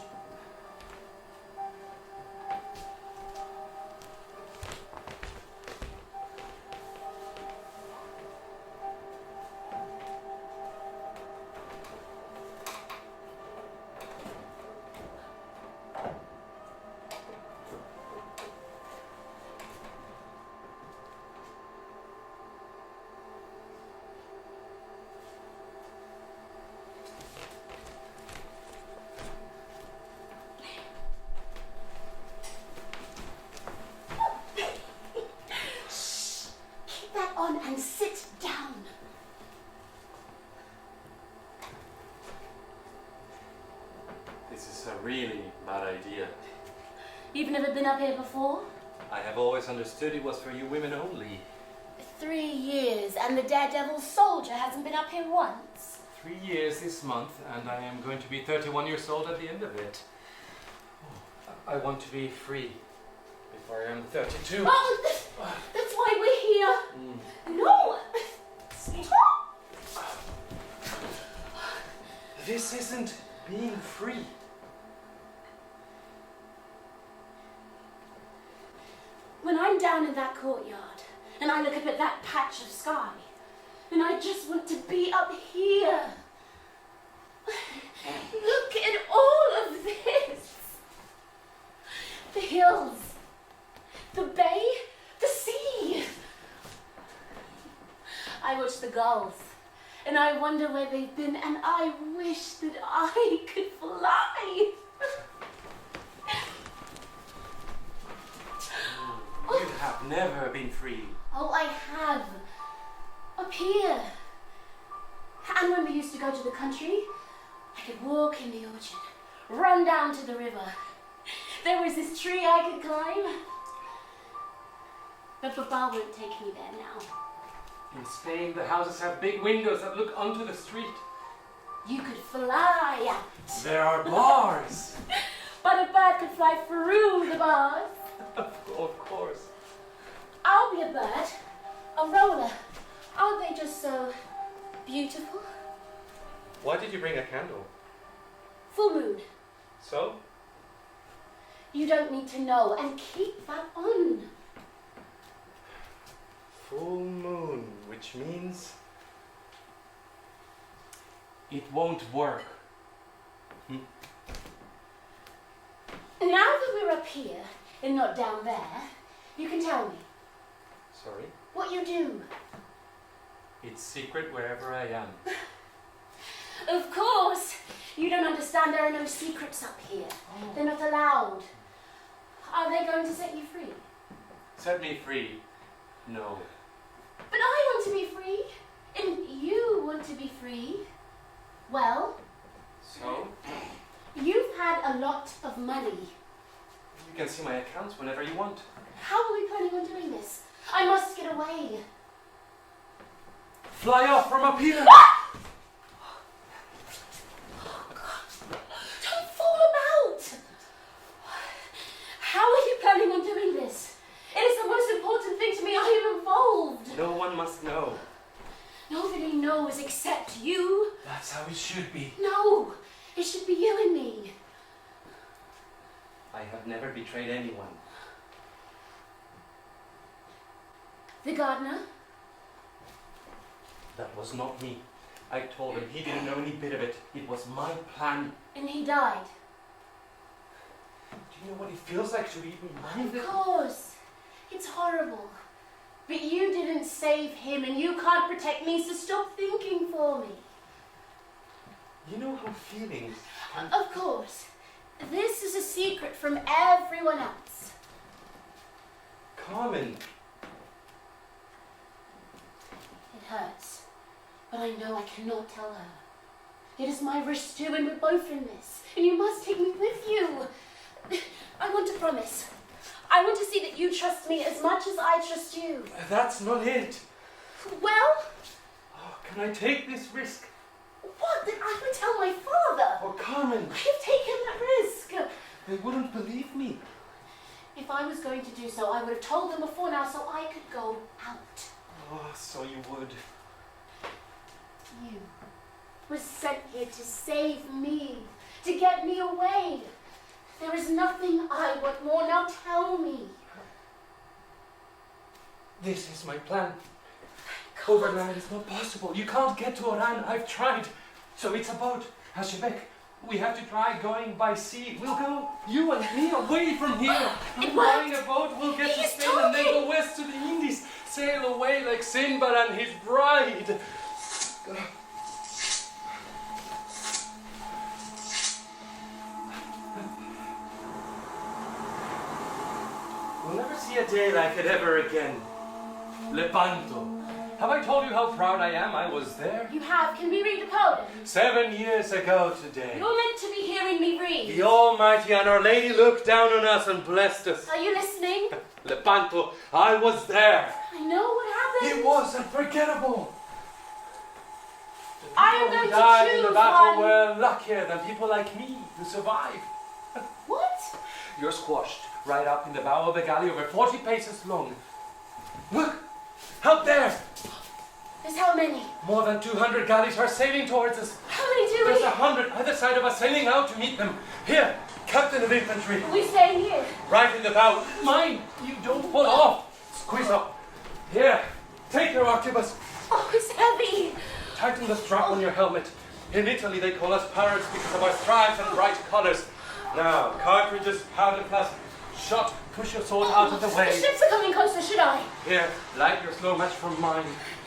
never been up here before? I have always understood it was for you women only. 3 years, and the daredevil soldier hasn't been up here once. 3 years this month, and I am going to be 31 years old at the end of it. I want to be free before I am 32. Oh, that's why we're here. No! Stop! This isn't being free. When I'm down in that courtyard, and I look up at that patch of sky, and I just want to be up here. Look at all of this. The hills, the bay, the sea. I watch the gulls, and I wonder where they've been, and I wish that I could fly. You have never been free. Oh, I have. Up here. And when we used to go to the country, I could walk in the orchard, run down to the river. There was this tree I could climb. But Papa won't take me there now. In Spain, the houses have big windows that look onto the street. You could fly out. There are bars. But a bird could fly through the bars. Of course. I'll be a bird, a roller. Aren't they just so beautiful? Why did you bring a candle? Full moon. So? You don't need to know, and keep that on. Full moon, which means it won't work. Now that we're up here and not down there, you can tell me Sorry? what you do. It's secret wherever I am. Of course! You don't understand, there are no secrets up here. They're not allowed. Are they going to set you free? Set me free. No. But I want to be free, and you want to be free. Well, So? you've had a lot of money. You can see my accounts whenever you want. How are we planning on doing this? I must get away. Fly off from up here! Don't fool about! How are you planning on doing this? It is the most important thing to me. I am involved. No one must know. Nobody knows except you. That's how it should be. No, it should be you and me. I have never betrayed anyone. The gardener? That was not me. I told him he didn't know any bit of it. It was my plan. And he died. Do you know what it feels like to be reminded? Of course. It's horrible. But you didn't save him and you can't protect me, so stop thinking for me. You know how feelings can... Of course. This is a secret from everyone else. Carmen. It hurts. But I know I cannot tell her. It is my risk too, and we're both in this. And you must take me with you. I want to promise. I want to see that you trust me as much as I trust you. That's not it. Well, Oh, can I take this risk? what? Then I would tell my father. Oh, Carmen. I have taken that risk. They wouldn't believe me. If I was going to do so, I would have told them before now so I could go out. Oh, so you would. You was sent here to save me, to get me away. There is nothing I want more. Now tell me. This is my plan. God. Overland is not possible. You can't get to Oran. I've tried. So it's a boat. Hashebek. We have to try going by sea. We'll go, you and me, away from here. It Buying worked. a boat, we'll get to He's Spain and then talking. go west to the Indies. Sail away like Sinbad and his bride. We'll never see a day like it ever again. Lepanto. Have I told you how proud I am? I was there. You have. Can we read the poem? 7 years ago today. You're meant to be hearing me read. The Almighty and Our Lady looked down on us and blessed us. Are you listening? Lepanto, I was there. I know what happened. It was unforgettable. The I am people going who to died in the choose battle one. were luckier than people like me who survived. What? You're squashed right up in the bow of a galley over 40 paces long. Look! Out there! There's how many? More than 200 galleys are sailing towards us. How many do There's we? 100 either side of us sailing out to meet them. Here, Captain of Infantry. Are we staying here? Right in the bow. Mind you don't fall off. Squeeze up. Here, take your arquebus. Oh, it's heavy. Tighten the strap on your helmet. In Italy they call us pirates because of our stripes and bright colors. Now, cartridges, powder plus, shot, push your sword out of the The way. ships are coming closer, should I? Here, light your slow match from mine.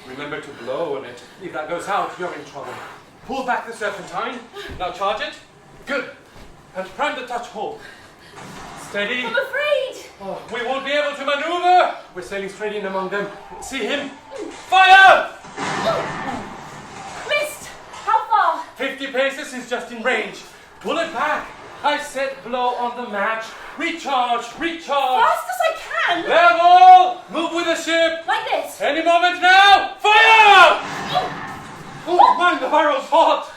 Remember to blow on it. If that goes out, you're in trouble. Pull back the serpentine. Now charge it. Good. And prime the touch hole. Steady. I'm afraid. Oh, we won't be able to maneuver. We're sailing straight in among them. See him? Fire! Missed. How far? 50 paces is just in range. Pull it back. I said blow on the match. Recharge, recharge. Fast as I can. Level! Move with the ship. Like this. Any moment now. Fire! Oh, man, the barrel's hot.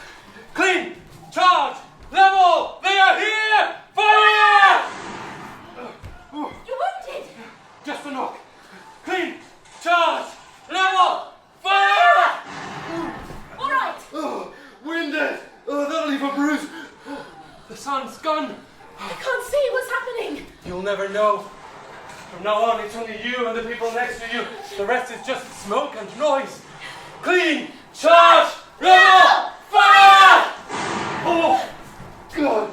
Clean. Charge. Level. They are here. Fire! You're wounded. Just a knock. Clean. Charge. Level. Fire! All right. Oh, winded. Oh, that'll leave a bruise. Oh, the sun's gone. I can't see what's happening. You'll never know. From now on, it's only you and the people next to you. The rest is just smoke and noise. Clean. Charge. Level. Fire! Oh, God.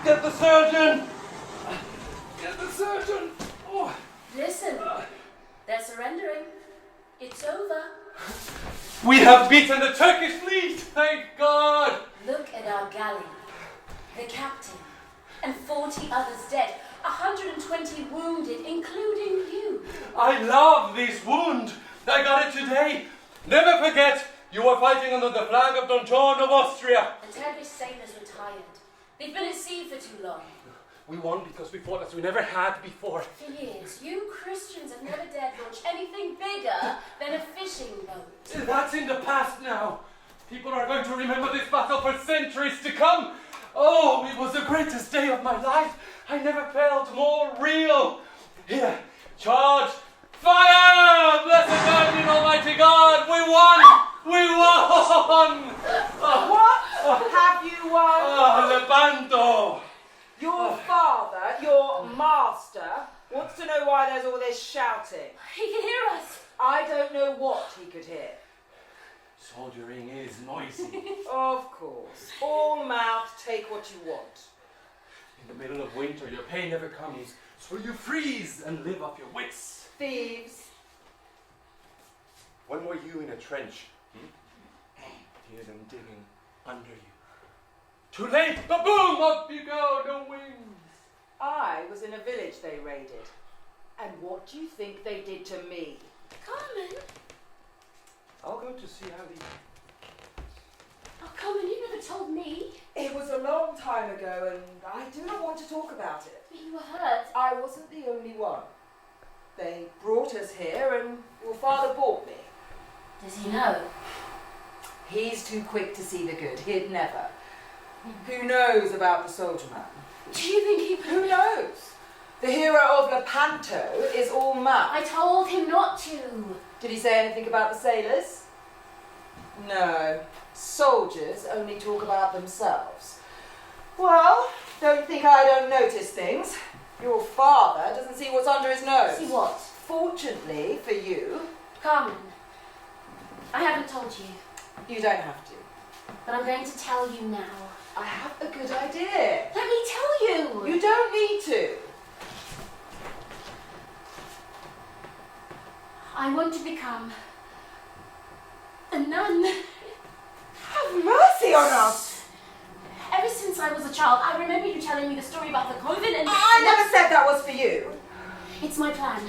Get the surgeon. Get the surgeon. Oh. Listen. They're surrendering. It's over. We have beaten the Turkish fleet. Thank God. Look at our galley. The captain. And 40 others dead. 120 wounded, including you. I love this wound. I got it today. Never forget, you were fighting under the flag of Don John of Austria. The Turkish sailors were tired. They've been at sea for too long. We won because we fought as we never had before. For years, you Christians have never dared launch anything bigger than a fishing boat. That's in the past now. People are going to remember this battle for centuries to come. Oh, it was the greatest day of my life. I never felt more real. Here, charge, fire! Blessed guardian, Almighty God, we won! We won! What have you won? Lepanto! Your father, your master, wants to know why there's all this shouting. He can hear us. I don't know what he could hear. Soldiering is noisy. Of course. All mouth, take what you want. In the middle of winter, your pay never comes, so you freeze and live off your wits. Thieves. When were you in a trench? Hear them digging under you. Too late! Ba-boom! Up you go! No wings! I was in a village they raided. And what do you think they did to me? Carmen. I'll go to see how the... Oh, Carmen, you never told me. It was a long time ago and I do not want to talk about it. But you were hurt. I wasn't the only one. They brought us here and your father bought me. Does he know? He's too quick to see the good. He'd never. Who knows about the soldier man? Do you think he Who knows? The hero of Lepanto is all mouth. I told him not to. Did he say anything about the sailors? No. Soldiers only talk about themselves. Well, don't think I don't notice things. Your father doesn't see what's under his nose. See what? Fortunately for you, Carmen, I haven't told you, you don't have to. but I'm going to tell you now. I have a good idea. Let me tell you. You don't need to. I want to become a nun. Have mercy on us. Ever since I was a child, I remember you telling me the story about the convent and... I never said that was for you. It's my plan.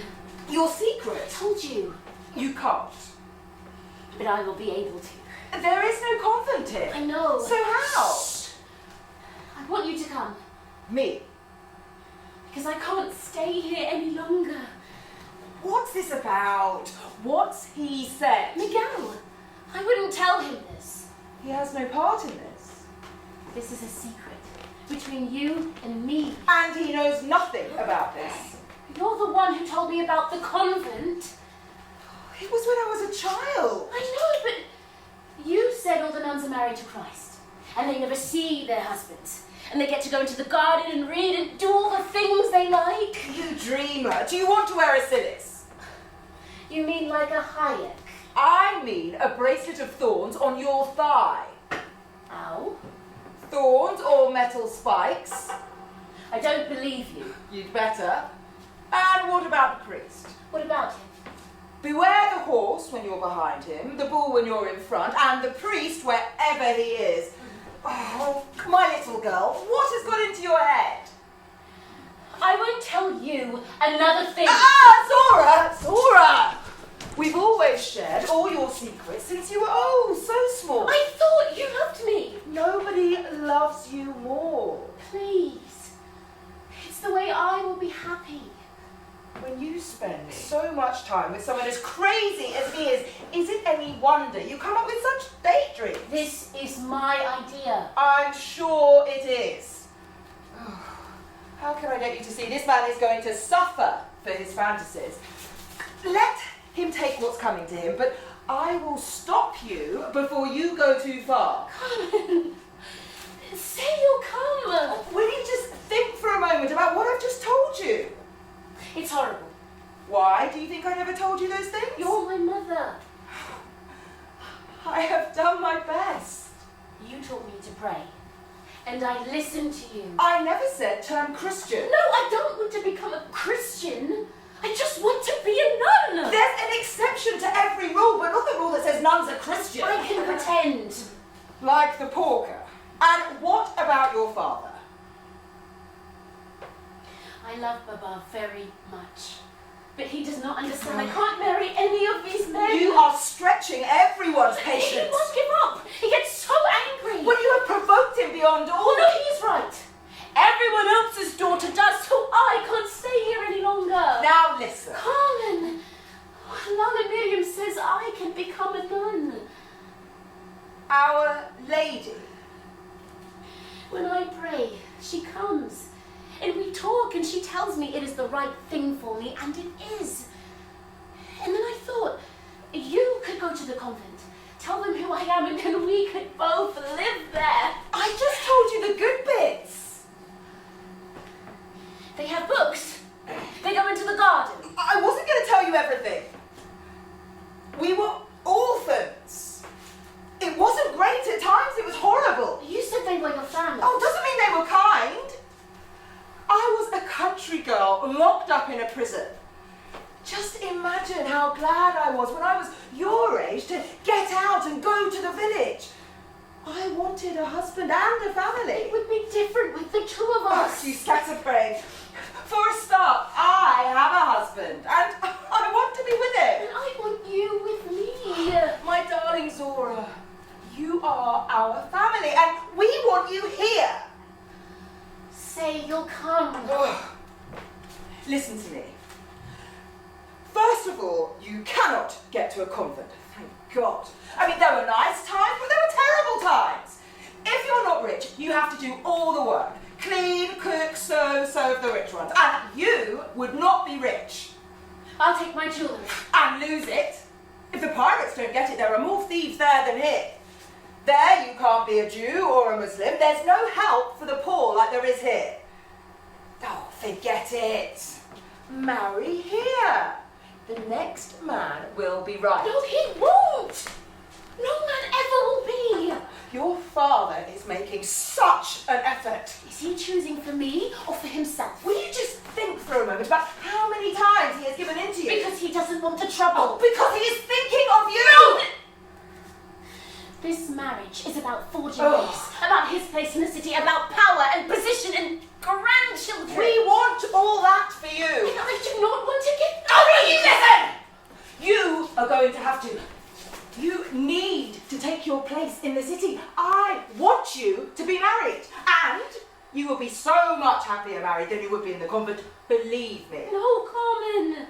Your I secret. told you. You can't. But I will be able to. There is no convent here. I know. So how? I want you to come. Me? Because I can't stay here any longer. What's this about? What's he said? Miguel, I wouldn't tell him this. He has no part in this. This is a secret between you and me. And he knows nothing about this. You're the one who told me about the convent. It was when I was a child. I know, but you said all the nuns are married to Christ. And they never see their husbands. And they get to go into the garden and read and do all the things they like. You dreamer. Do you want to wear a cilis? You mean like a Hayek? I mean a bracelet of thorns on your thigh. Ow. Thorns or metal spikes? I don't believe you. You'd better. And what about the priest? What about him? Beware the horse when you're behind him, the bull when you're in front, and the priest wherever he is. Oh, my little girl, what has got into your head? I won't tell you another thing. Zohra! We've always shared all your secrets since you were, so small. I thought you loved me. Nobody loves you more. Please. It's the way I will be happy. When you spend so much time with someone as crazy as he is it any wonder you come up with such daydreams? This is my idea. I'm sure it is. How can I get you to see this man is going to suffer for his fantasies? Let him take what's coming to him, but I will stop you before you go too far. Carmen, say you'll come. Will you just think for a moment about what I've just told you? It's horrible. Why? Do you think I never told you those things? You're my mother. I have done my best. You taught me to pray. And I listened to you. I never said turn Christian. No, I don't want to become a Christian. I just want to be a nun. There's an exception to every rule, but not the rule that says nuns are Christian. I can pretend. Like the porker. And what about your father? I love Baba very much. But he does not understand. I can't marry any of these men. You are stretching everyone's He patience. won't give up. He gets so angry. Well, you have provoked him beyond all. Oh, no, he's right. Everyone else's daughter does, so I can't stay here any longer. Now listen. Carmen, Lala Miriam says I can become a nun. Our Lady. When I pray, she comes. And we talk, and she tells me it is the right thing for me, and it is. And then I thought, you could go to the convent, tell them who I am, and then we could both live there. I just told you the good bits. They have books. They go into the garden. I wasn't going to tell you everything. We were orphans. It wasn't great at times, it was horrible. You said they were your family. Oh, doesn't mean they were kind. I was a country girl locked up in a prison. Just imagine how glad I was when I was your age to get out and go to the village. I wanted a husband and a family. It would be different with the two of Oh, us. you scatterbrain. For a start, I have a husband and I want to be with him. And I want you with me. My darling Zohra, you are our family and we want you here. Say you'll come. Listen to me. First of all, you cannot get to a convent. Thank God. I mean, there were nice times, but there were terrible times. If you're not rich, you have to do all the work. Clean, cook, sew, serve the rich ones. And you would not be rich. I'll take my jewelry. And lose it. If the pirates don't get it, there are more thieves there than here. There you can't be a Jew or a Muslim. There's no help for the poor like there is here. Oh, forget it. Marry here. The next man will be right. No, he won't. No man ever will be. Your father is making such an effort. Is he choosing for me or for himself? Will you just think for a moment about how many times he has given in to you? Because he doesn't want the trouble. Oh, because he is thinking of you. This marriage is about forging Oh. ways, about his place in the city, about power and position and grandchildren. We want all that for you. And I do not want to get Oh, will you listen? You are take your place in the city. I want you to be married. And you will be so much happier married than you would be in the convent. Believe me. No, Carmen.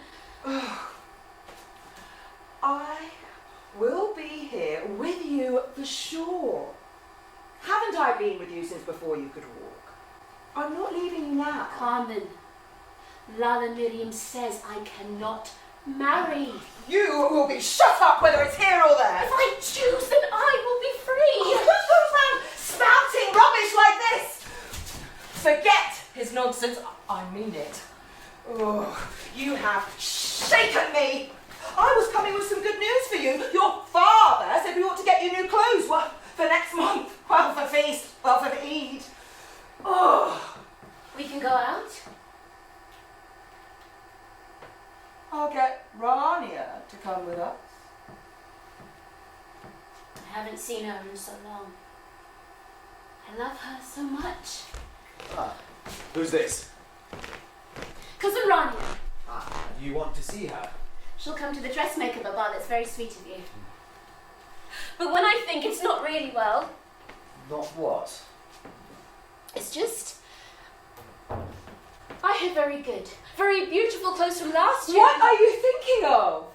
I will be here with you for sure. Haven't I been with you since before you could walk? I'm not leaving you now. Carmen, Lala Miriam says I cannot marry. You will be shut up whether it's here or there. If I choose, then I will be free. Who goes round spouting rubbish like this? Forget his nonsense. I mean it. Oh, you have shaken me. I was coming with some good news for you. Your father said we ought to get you new clothes. Well, for next month. Well, for feast. Well, for Eid. Oh. We can go out? I'll get Rania to come with us. I haven't seen her in so long. I love her so much. Ah, who's this? Cousin Rania. Ah, you want to see her? She'll come to the dressmaker, Baba. That's very sweet of you. But when I think it's not really well, Not what? it's just... I had very good, very beautiful clothes from last year. What are you thinking of?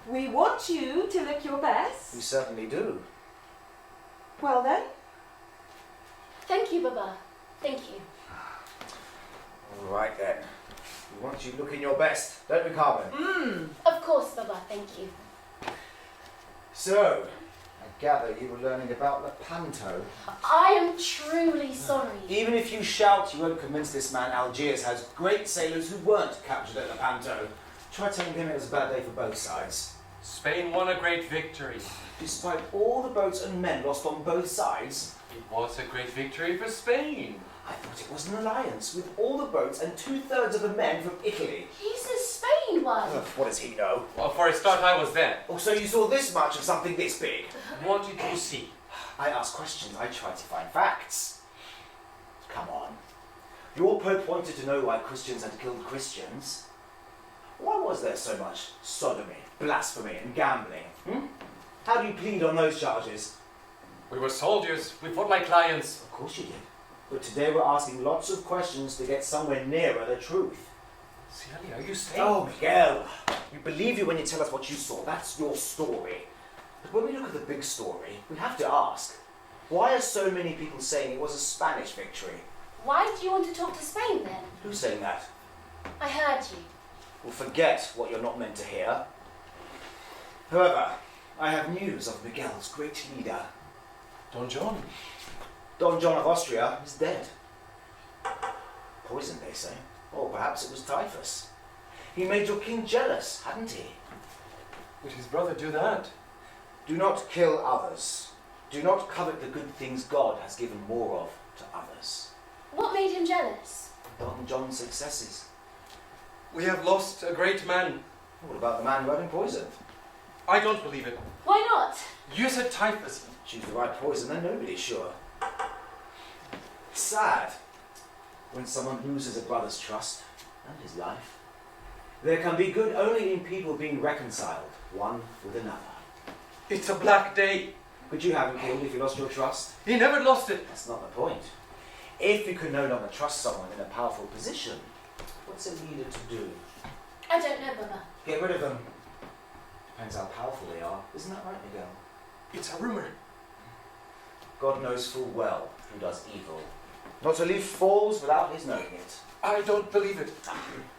We want you to look your best. We certainly do. Well then. Thank you, Baba. Thank you. All right then. We want you looking your best, don't we, Carmen? Of course, Baba. Thank you. So, I gather you were learning about Lepanto. I am truly sorry. Even if you shout, you won't convince this man Algiers has great sailors who weren't captured at Lepanto. Try telling him it was a bad day for both sides. Spain won a great victory. Despite all the boats and men lost on both sides, It was a great victory for Spain. I thought it was an alliance with all the boats and 2/3 of the men from Italy. He says Spain won. Ugh, what does he know? Well, for a start, I was there. Oh, so you saw this much of something this big? What did you see? I ask questions, I try to find facts. Come on. Your Pope wanted to know why Christians had killed Christians. Why was there so much sodomy, blasphemy and gambling? How do you plead on those charges? We were soldiers. We fought like lions. Of course you did. But today we're asking lots of questions to get somewhere nearer the truth. Cieli, are you saying? Oh, Miguel, we believe you when you tell us what you saw. That's your story. But when we look at the big story, we have to ask, why are so many people saying it was a Spanish victory? Why do you want to talk to Spain then? Who's saying that? I heard you. Well, forget what you're not meant to hear. However, I have news of Miguel's great leader. Don John. Don John of Austria is dead. Poisoned, they say. Or perhaps it was typhus. He made your king jealous, hadn't he? Would his brother do that? Do not kill others. Do not covet the good things God has given more of to others. What made him jealous? Don John's successes. We have lost a great man. What about the man who had him poisoned? I don't believe it. Why not? You said typhus. Choose the right poison, then nobody's sure. It's sad when someone loses a brother's trust and his life. There can be good only in people being reconciled, one with another. It's a black day. But you haven't killed if you lost your trust. He never lost it. That's not the point. If you can no longer trust someone in a powerful position, what's a leader to do? I don't know, Baba. Get rid of them. Depends how powerful they are. Isn't that right, Miguel? It's a rumor. God knows full well who does evil. Not a leaf falls without his knowing it. I don't believe it.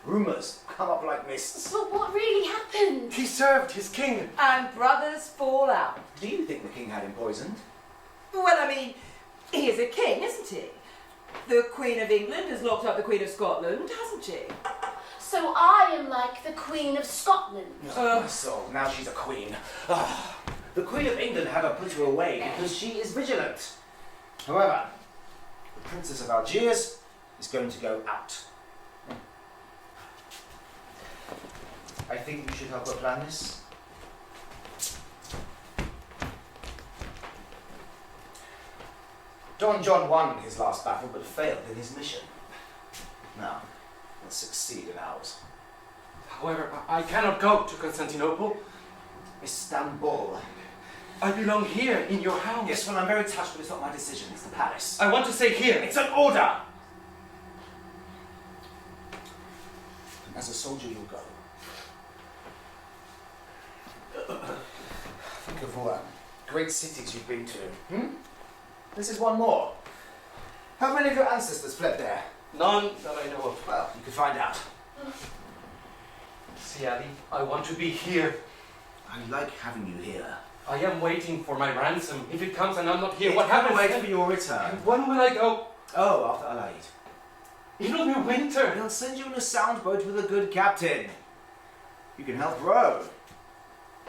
Rumours come up like mists. But what really happened? He served his king. And brothers fall out. Do you think the king had him poisoned? Well, I mean, he is a king, isn't he? The Queen of England has locked up the Queen of Scotland, hasn't she? So I am like the Queen of Scotland. So now she's a queen. The Queen of England had her put her away because she is vigilant. However, the Princess of Algiers is going to go out. I think you should help her plan this. Don John won his last battle but failed in his mission. Now, let's succeed in ours. However, I cannot go to Constantinople. Istanbul. I belong here, in your house. Yes, well, I'm very touched, but it's not my decision. It's the palace. I want to stay here. It's an order! As a soldier, you'll go. Think of all great cities you've been to. This is one more. How many of your ancestors fled there? None that I know of. Well, you can find out. See, Ali, I want to be here. I like having you here. I am waiting for my ransom. If it comes and I'm not here, It what can happens wait then? for your return. And when will I go? Oh, after Al-Aid. It'll be winter. They'll send you in a sound boat with a good captain. You can help row.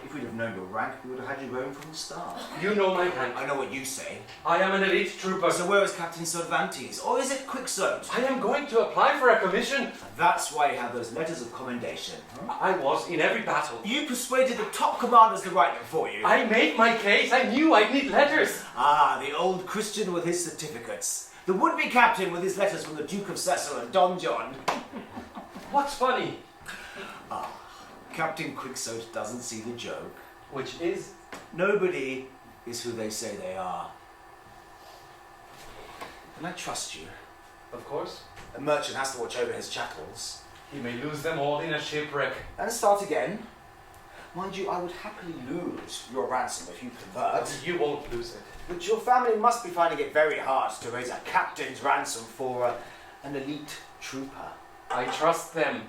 If we'd have known your rank, we would have had you rowing from the start. You know my rank. I know what you say. I am an elite trooper. So where is Captain Cervantes? Or is it Quixote? I am going to apply for a commission. That's why you have those letters of commendation. I was in every battle. You persuaded the top commanders to write them for you. I made my case. I knew I'd need letters. Ah, the old Christian with his certificates. The would-be captain with his letters from the Duke of Cecil and Don John. What's funny? Captain Quixote doesn't see the joke. Which is? Nobody is who they say they are. Can I trust you? Of course. A merchant has to watch over his chattels. He may lose them all in a shipwreck. And start again. Mind you, I would happily lose your ransom if you convert. You won't lose it. But your family must be finding it very hard to raise a captain's ransom for an elite trooper. I trust them.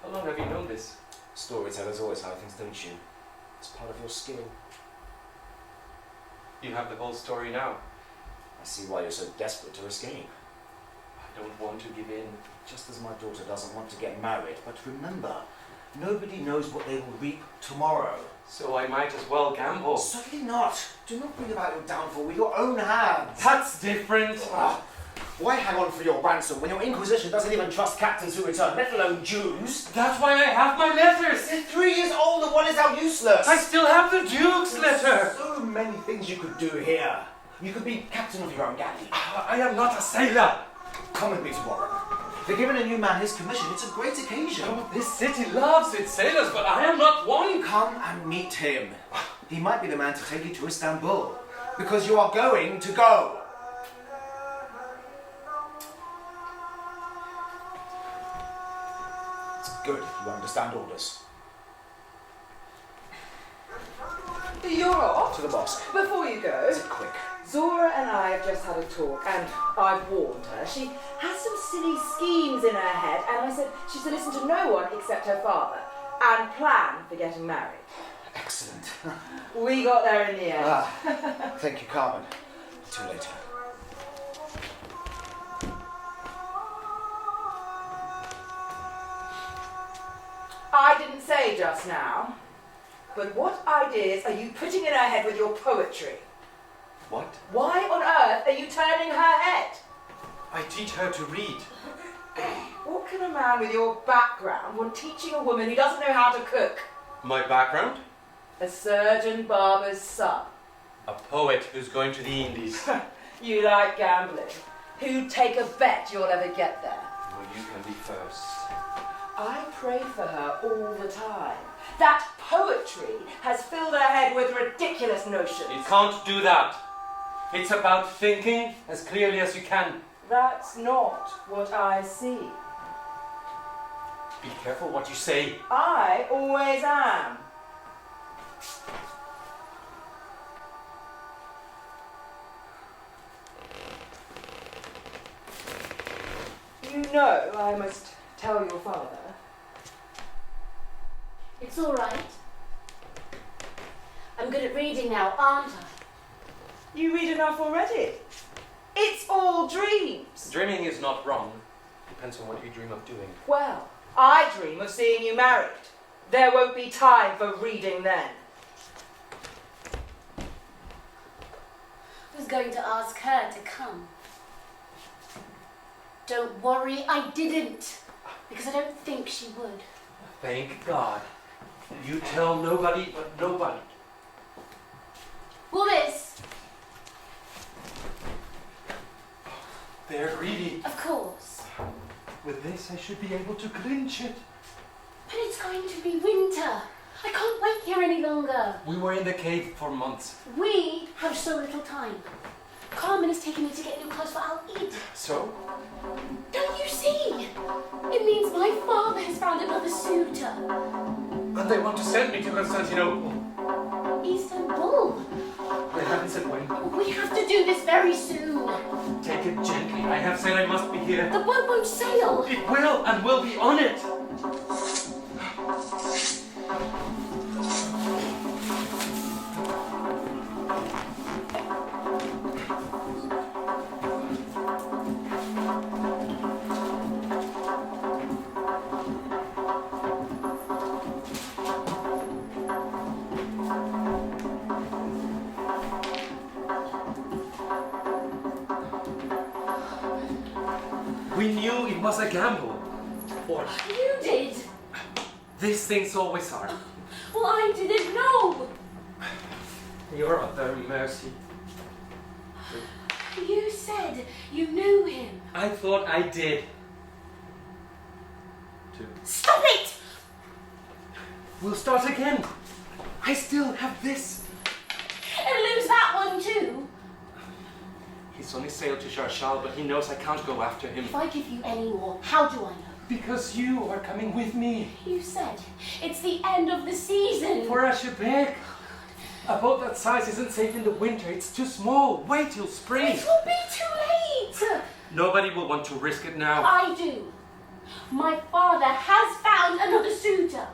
How long have you known this? Storytellers always hide things, don't you? It's part of your skill. You have the whole story now. I see why you're so desperate to escape. I don't want to give in. Just as my daughter doesn't want to get married. But remember, nobody knows what they will reap tomorrow. So I might as well gamble. Certainly not. Do not bring about your downfall with your own hands. That's different. Why hang on for your ransom when your Inquisition doesn't even trust captains who return, let alone Jews? That's why I have my letters. You're 3 years old and one is now useless. I still have the Duke's letter. So many things you could do here. You could be captain of your own galley. I am not a sailor. Come with me tomorrow. They're giving a new man his commission. It's a great occasion. Oh, this city loves its sailors, but I am not one. Come and meet him. He might be the man to take you to Istanbul. Because you are going to go. It's good you understand orders. You're off? To the mosque. Before you go, Is it quick? Zora and I have just had a talk, and I've warned her. She has some silly schemes in her head, and I said she's to listen to no one except her father, and plan for getting married. Excellent. We got there in the end. Thank you, Carmen. Too late. I didn't say just now, but what ideas are you putting in her head with your poetry? What? Why on earth are you turning her head? I teach her to read. What can a man with your background want teaching a woman who doesn't know how to cook? My background? A surgeon barber's son. A poet who's going to the Indies. You like gambling. Who'd take a bet you'll ever get there? Well, you can be first. I pray for her all the time. That poetry has filled her head with ridiculous notions. You can't do that. It's about thinking as clearly as you can. That's not what I see. Be careful what you say. I always am. You know I must tell your father. It's all right. I'm good at reading now, aren't I? You read enough already. It's all dreams. Dreaming is not wrong. Depends on what you dream of doing. Well, I dream of seeing you married. There won't be time for reading then. I was going to ask her to come. Don't worry, I didn't. Because I don't think she would. Thank God. You tell nobody but nobody. Will this? They're greedy. Of course. With this, I should be able to clinch it. But it's going to be winter. I can't wait here any longer. We were in the cave for months. We have so little time. Carmen is taking me to get new clothes for Al-Eid. So? Don't you see? It means my father has found another suitor. And they want to send me to Constantinople. Istanbul. They haven't said when. We have to do this very soon. Take it gently. I have said I must be here. The boat won't sail. It will, and we'll be on it. We knew it was a gamble. Or You did. these things always are. Well, I didn't know. You're at their mercy. You said you knew him. I thought I did. Too. Stop it! We'll start again. I still have this. And lose that one too. He's only sailed to Sharshal, but he knows I can't go after him. If I give you any more, how do I know? Because you are coming with me. You said it's the end of the season. For a shebek. A boat that size isn't safe in the winter. It's too small. Wait till spring. It will be too late. Nobody will want to risk it now. I do. My father has found another suitor.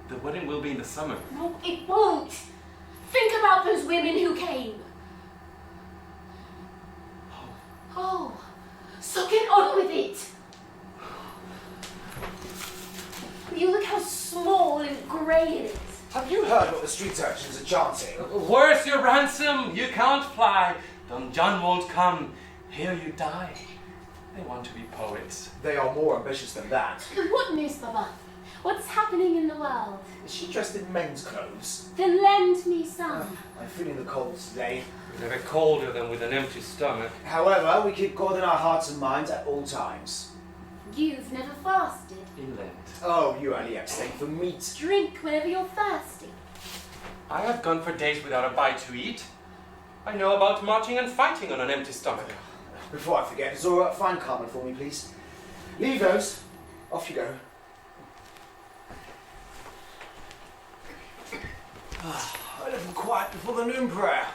The wedding will be in the summer. No, it won't. Think about those women who came. Oh, so get on with it. You look how small and grey it is. Have you heard what the street urchins are chanting? Where's your ransom? You can't fly. Don John won't come. Here you die. They want to be poets. They are more ambitious than that. What news, Baba? What's happening in the world? Is she dressed in men's clothes? Then lend me some. I'm feeling the cold today. Never colder than with an empty stomach. However, we keep God in our hearts and minds at all times. You've never fasted. In Lent. Oh, you only abstain from meat. Drink whenever you're thirsty. I have gone for days without a bite to eat. I know about marching and fighting on an empty stomach. Before I forget, Zohra, find Carmen for me, please. Leave those. Off you go. A little quiet before the noon prayer.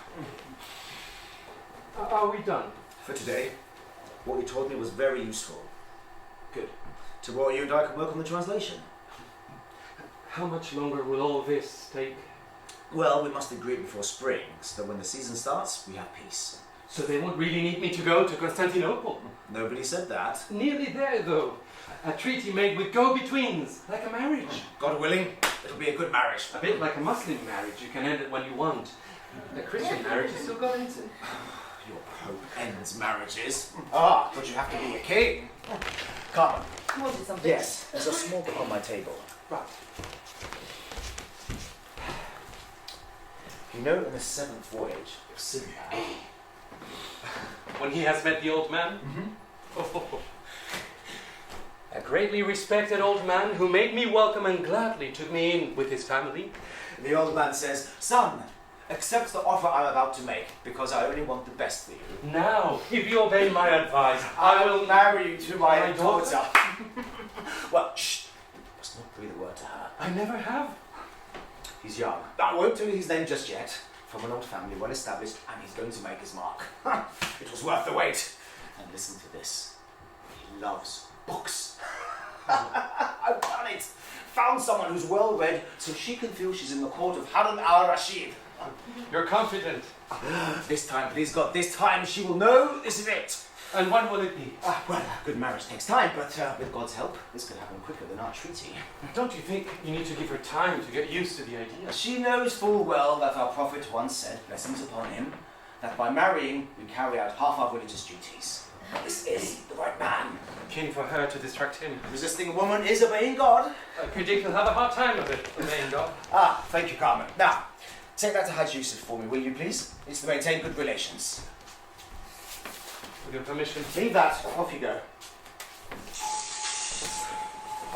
Are we done? For today, what you told me was very useful. Good. Tomorrow you and I can work on the translation. How much longer will all this take? Well, we must agree before spring, so that when the season starts, we have peace. So they won't really need me to go to Constantinople. Nobody said that. Nearly there, though. A treaty made with go-betweens, like a marriage. God willing, it'll be a good marriage. A bit like a Muslim marriage, you can end it when you want. A Christian marriage is still got into. Your Pope ends marriages. Ah, but you have to be a king. Carmen. You wanted something? Yes, there's a small book on my table. Right. You know, in the 7th voyage of Sinbad. When he has met the old man? Oh. A greatly respected old man who made me welcome and gladly took me in with his family. The old man says, "Son, accept the offer I'm about to make, because I only want the best for you. Now, if you obey my advice, I will marry you to my My daughter? daughter." Well, shh. Must not breathe a word to her. I never have. He's young. I won't tell you his name just yet. From an old family, well established, and he's going to make his mark. It was worth the wait. And listen to this. He loves books. I've done it. Found someone who's well read, so she can feel she's in the court of Harun al-Rashid. You're confident. This time, please God, this time she will know this is it. And when will it be? Well, good marriage takes time, but with God's help, this could happen quicker than our treaty. Don't you think you need to give her time to get used to the idea? She knows full well that our prophet once said, blessings upon him, that by marrying we carry out half our religious duties. This is the right man. Keen for her to distract him. Resisting a woman is obeying God. I predict he'll have a hard time of it, obeying God. Thank you, Carmen. Now, take that to Hajj Yusuf for me, will you please? It's to maintain good relations. With your permission. Leave that. Off you go.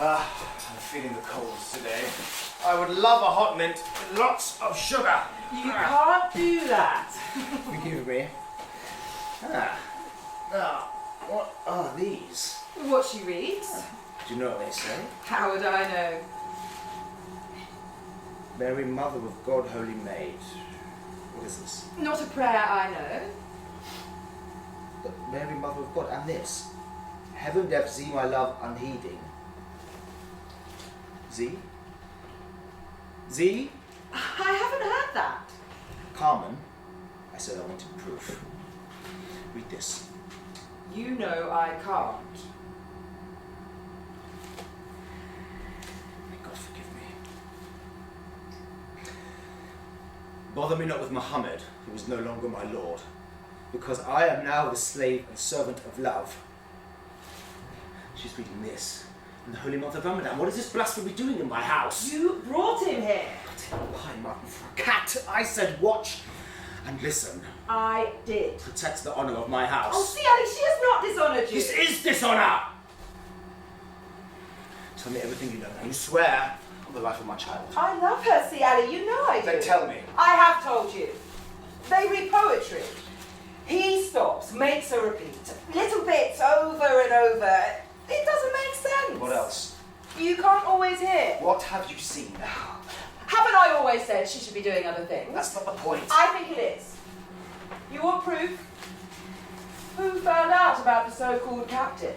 I'm feeling the colds today. I would love a hot mint with lots of sugar. You can't do that. Forgive me. What are these? What she reads? Do you know what they say? How would I know? Mary, Mother of God, Holy Maid. What is this? Not a prayer I know. But Mary, Mother of God, and this. Heaven deaf thee, my love, unheeding. Thee? Thee? I haven't heard that. Carmen, I said I wanted proof. Read this. You know I can't. May God forgive me. Bother me not with Muhammad, who is no longer my lord, because I am now the slave and servant of love. She's reading this. And the Holy Month of Ramadan. What is this blasphemy doing in my house? You brought him here. Pie mutton for a cat. I said watch and listen. I did. Protect the honour of my house. Oh, see, Ali, she has not dishonoured you. This is dishonour! Tell me everything you know. Now you swear on the life of my child. I love her, see, Ali. You know I do. Then tell me. I have told you. They read poetry. He stops, makes her repeat. Little bits over and over. It doesn't make sense. What else? You can't always hear. What have you seen? Haven't I always said she should be doing other things? That's not the point. I think it is. You want proof? Who found out about the so-called captain?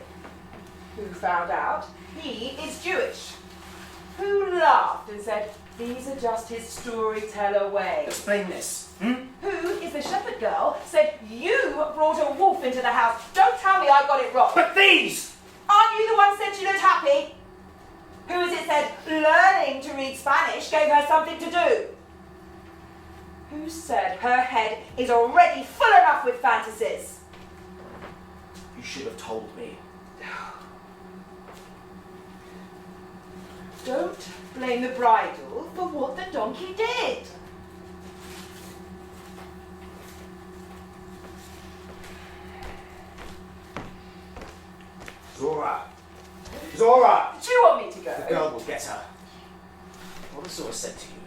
Who found out he is Jewish? Who laughed and said, these are just his storyteller ways? Explain this. Who is the shepherd girl said, you brought a wolf into the house? Don't tell me I got it wrong. But these! Aren't you the one said she looked happy? Who is it said learning to read Spanish gave her something to do? Who said her head is already full enough with fantasies? You should have told me. Don't blame the bridle for what the donkey did. Zohra! Zohra! Do you want me to go? The girl will get her. What has Zohra said to you?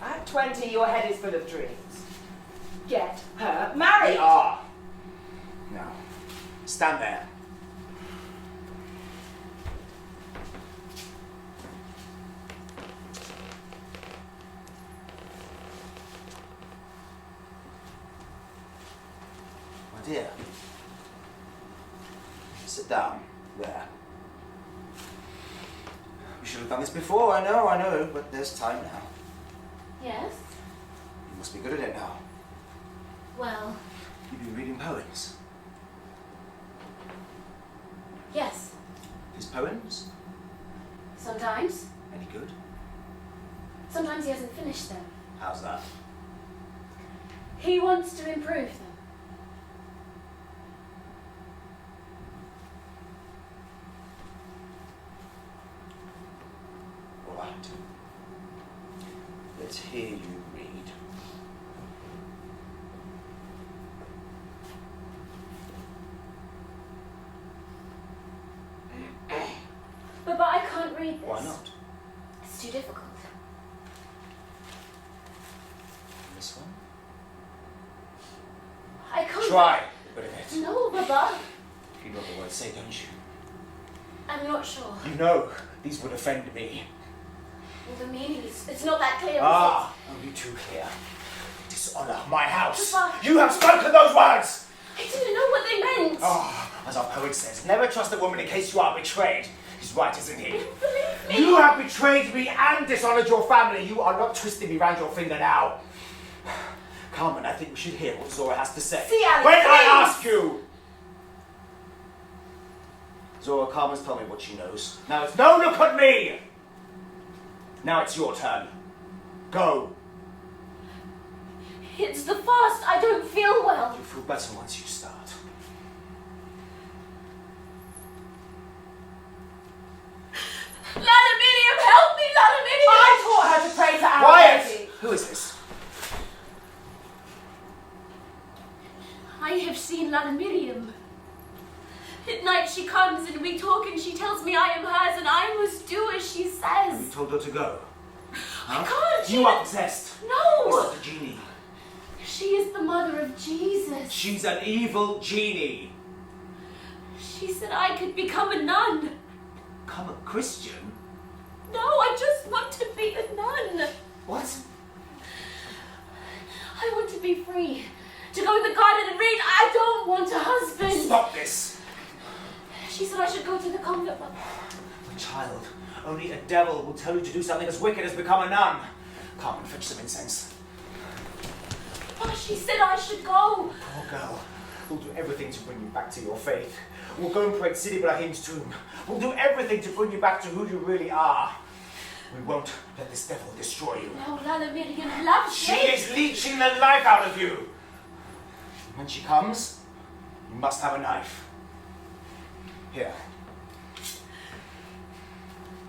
At 20, your head is full of dreams. Get her married. We are. Now, stand there. My dear, sit down there. We should have done this before, I know, but there's time now. Yes? You must be good at it now. Well, You've been reading poems. yes. His poems? Sometimes. Any good? Sometimes he hasn't finished them. How's that? He wants to improve them. All right. Let's hear you read. But I can't read this. Why not? It's too difficult. This one? I can't. Try a bit of it. No, Baba. You know the words say, don't you? I'm not sure. You know these would offend me. Well, the meaning is, it's not that clear, Ah, only too clear. Dishonor my house. Papa. You have spoken those words! is it? I didn't know what they meant. Ah, as our poet says, never trust a woman in case you are betrayed. He's right, isn't he? Believe me. You have betrayed me and dishonored your family. You are not twisting me round your finger now. Carmen, I think we should hear what Zohra has to say. See, Alex, when please. I ask you! Zohra, Carmen's told me what she knows. Now it's no look at me! Now it's your turn. Go. It's the fast. I don't feel well. You'll feel better once you start. Lala Miriam, help me, Lala Miriam! I taught her to pray to our Quiet! Lady. Who is this? I have seen Lala Miriam. At night she comes and we talk and she tells me I am hers and I must told her to go? I can't. You are possessed. No. This is the genie. She is the mother of Jesus. She's an evil genie. She said I could become a nun. Become a Christian? No, I just want to be a nun. What? I want to be free. To go in the garden and read. I don't want a husband. Stop this. She said I should go to the convent. Child, only a devil will tell you to do something as wicked as become a nun. Come and fetch some incense. Oh, she said I should go. Poor girl. We'll do everything to bring you back to your faith. We'll go and pray at Sidi Ibrahim's tomb. We'll do everything to bring you back to who you really are. We won't let this devil destroy you. No, Lala Miriam loves She me. is leeching the life out of you. When she comes, you must have a knife. Here.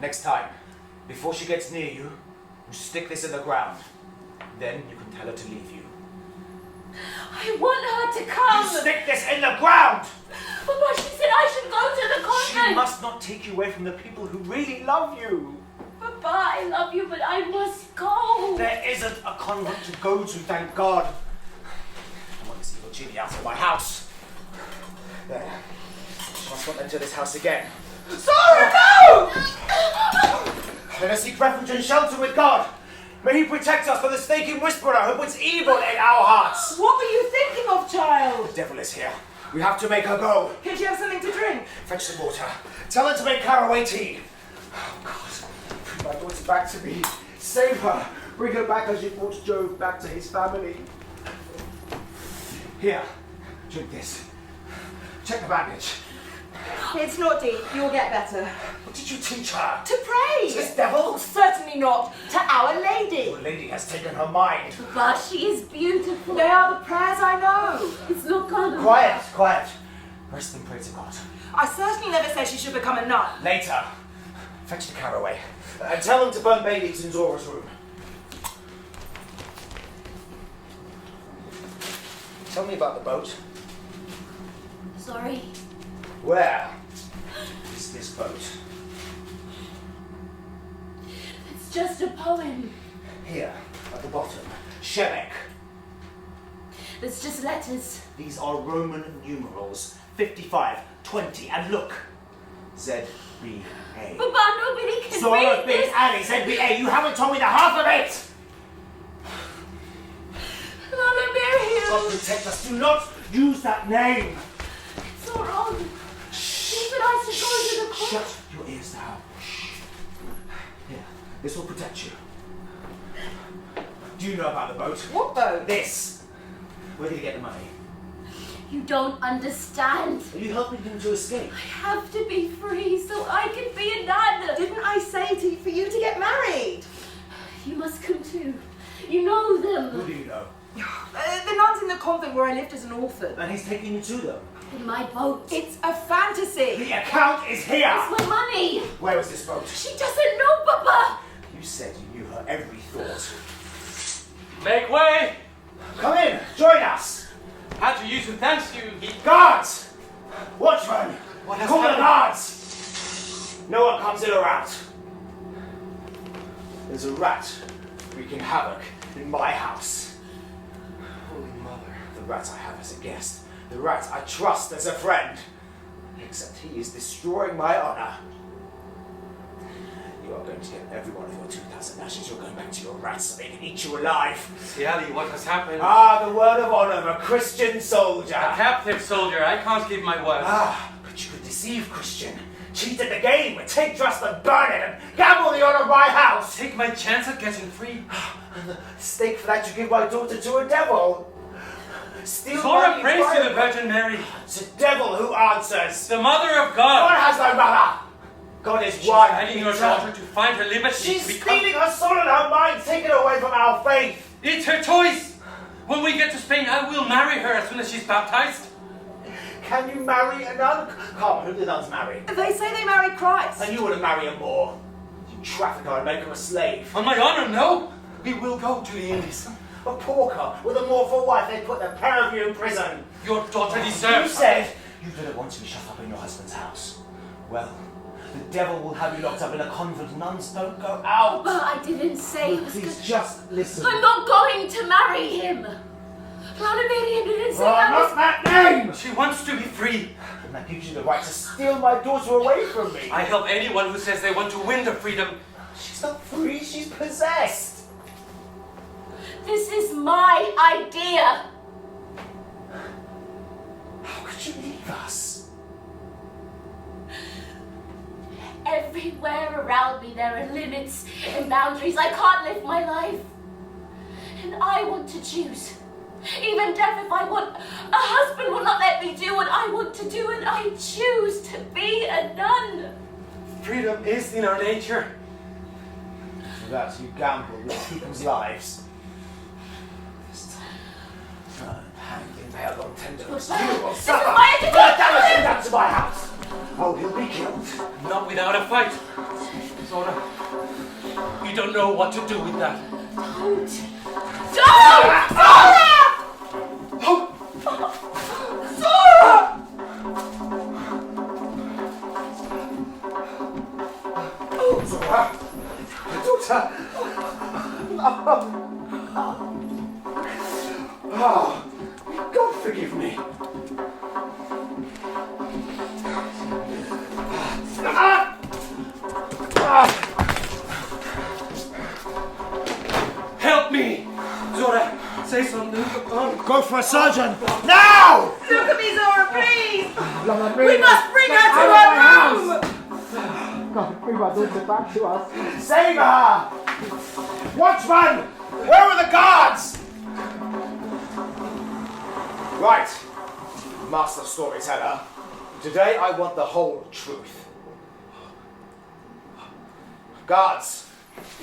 Next time, before she gets near you, you stick this in the ground. Then you can tell her to leave you. I want her to come. You stick this in the ground! Papa, she said I should go to the convent. She must not take you away from the people who really love you. Papa, I love you, but I must go. There isn't a convent to go to, thank God. I want this evil genie out of my house. There. She must not enter this house again. Zohra, no! Let us seek refuge and shelter with God. May He protect us from the snaking whisperer who puts evil in our hearts. What were you thinking of, child? The devil is here. We have to make her go. Can she have something to drink? Fetch some water. Tell her to make caraway tea. Oh, God. Bring my daughter back to me. Save her. Bring her back as you brought Job back to his family. Here. Drink this. Check the bandage. It's not deep. You'll get better. What did you teach her? To pray. This devil? Certainly not. To Our Lady. Your lady has taken her mind. Papa, she is beautiful. They are the prayers I know. It's not God. Quiet, quiet. Rest and pray to God. I certainly never said she should become a nun. Later. Fetch the caraway. And tell them to burn bay leaves in Zohra's room. Tell me about the boat. Sorry. Where is this boat? It's just a poem. Here, at the bottom. Shemek. It's just letters. These are Roman numerals. 55, 20, and look. ZBA. Papa, nobody can Zohra read bint this. Ali, ZBA. You haven't told me the half of it! Lala Miriam. God protect us. Do not use that name. It's so wrong. She said I should go to the convent. Shut your ears now. Here, this will protect you. Do you know about the boat? What boat? This. Where did you get the money? You don't understand. Are you helping him to escape? I have to be free so I can be a nun. Didn't I say for you to get married? You must come too. You know them. Who do you know? The nuns in the convent where I lived as an orphan. And he's taking you to them. In my boat. It's a fantasy. The account is here! It's my money. Where is this boat? She doesn't know, Papa. You said you knew her every thought. Make way! Come in, join us! Had to use who thanks you. Guards! Watchmen! What has Call the happened? guards! No one comes in or out. There's a rat wreaking havoc in my house. Holy Mother. The rat I have as a guest. The rat I trust as a friend. Except he is destroying my honor. You are going to get every one of your 2,000 lashes. You're going back to your rats so they can eat you alive. Siali, what has happened? Ah, the word of honor of a Christian soldier. A captive soldier, I can't keep my word. Ah, but you could deceive Christian. Cheat at the game, take trust and burn it, and gamble the honor of my house. Take my chance at getting free. And the stake for that you give my daughter to a devil. Steal Zohra money, prays to buy the Virgin Mary, It's a devil who answers. the Mother of God God. has no mother. God is She's one. hiding your daughter to find her liberty. She's to become... stealing her soul and her mind, taken away from our faith. It's her choice. When we get to Spain, I will marry her as soon as she's baptized. Can you marry a nun? Come, who do the nuns marry? They say they married Christ. And you want to marry a Moor. You traffic her and make her a slave. On my honor, no. We will go to the Indies. A porker with a Moorful wife, they put the pair of you in prison. Your daughter You deserves... said you didn't want to be shut up in your husband's house. Well, The devil will have you locked up in a convent. Nuns don't go out. But I didn't say it was Please, good. just listen. I'm not going to marry him. Vladimir didn't say I was... Not that name! She wants to be free. And that gives you the right to steal my daughter away from me. I help anyone who says they want to win their freedom. She's not free, she's possessed. This is my idea. How could you leave us? Everywhere around me there are limits and boundaries. I can't live my life. And I want to choose. Even death, if I want, a husband will not let me do what I want to do, and I choose to be a nun. Freedom is in our nature. For that you gamble with people's lives. Hanged, impaled on tendons. You will suffer. my For the damage you've done to my house. Oh, he'll be killed. Not without a fight. Zohra, you don't know what to do with that. Don't! Zohra! Zohra! My daughter! Oh, God forgive me. Help me! Zohra, say something. Go for a surgeon! Now! Look at me, Zohra, please! We We must bring her to her room! God, bring my daughter back to us. Save her! Watchman! Where are the guards? Right, Master Storyteller. Today I want the whole truth. Guards,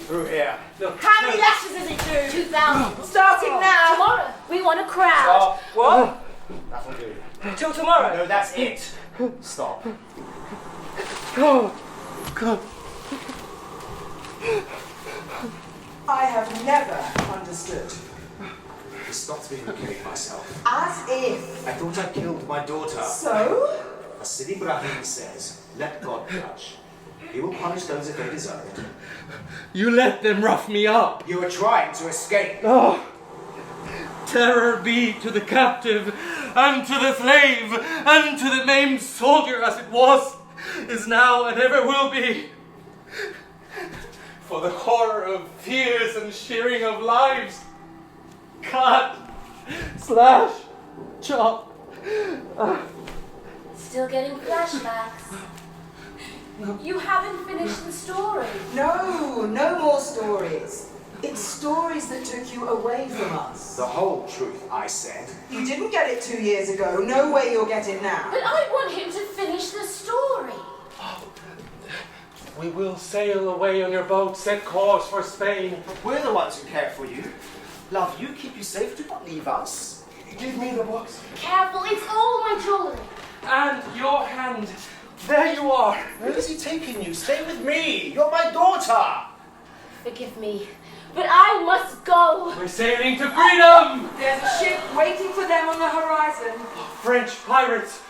through here. How many lashes is it due? 2,000. Starting now. Tomorrow, we want a crowd. Stop. What? That'll do. Till tomorrow? No, that's it. Stop. God. I have never understood. I stopped being killing myself. As if. I thought I killed my daughter. So? As Sidi Ibrahim says, let God judge. He will punish those if they deserve it. You let them rough me up. You were trying to escape. Oh. Terror be to the captive, and to the slave, and to the maimed soldier as it was, is now, and ever will be. For the horror of fears and shearing of lives, cut, slash, chop. Still getting flashbacks. You haven't finished the story. No, no more stories. It's stories that took you away from us. The whole truth, I said. You didn't get it 2 years ago. No way you'll get it now. But I want him to finish the story. We will sail away on your boat, set course for Spain. We're the ones who care for you. Love you, keep you safe, do not leave us. Give me the books. Careful, it's all my jewelry. And your hand. There you are. Where is he taking you? Stay with me. You're my daughter. Forgive me, but I must go. We're sailing to freedom. There's a ship waiting for them on the horizon. French pirates.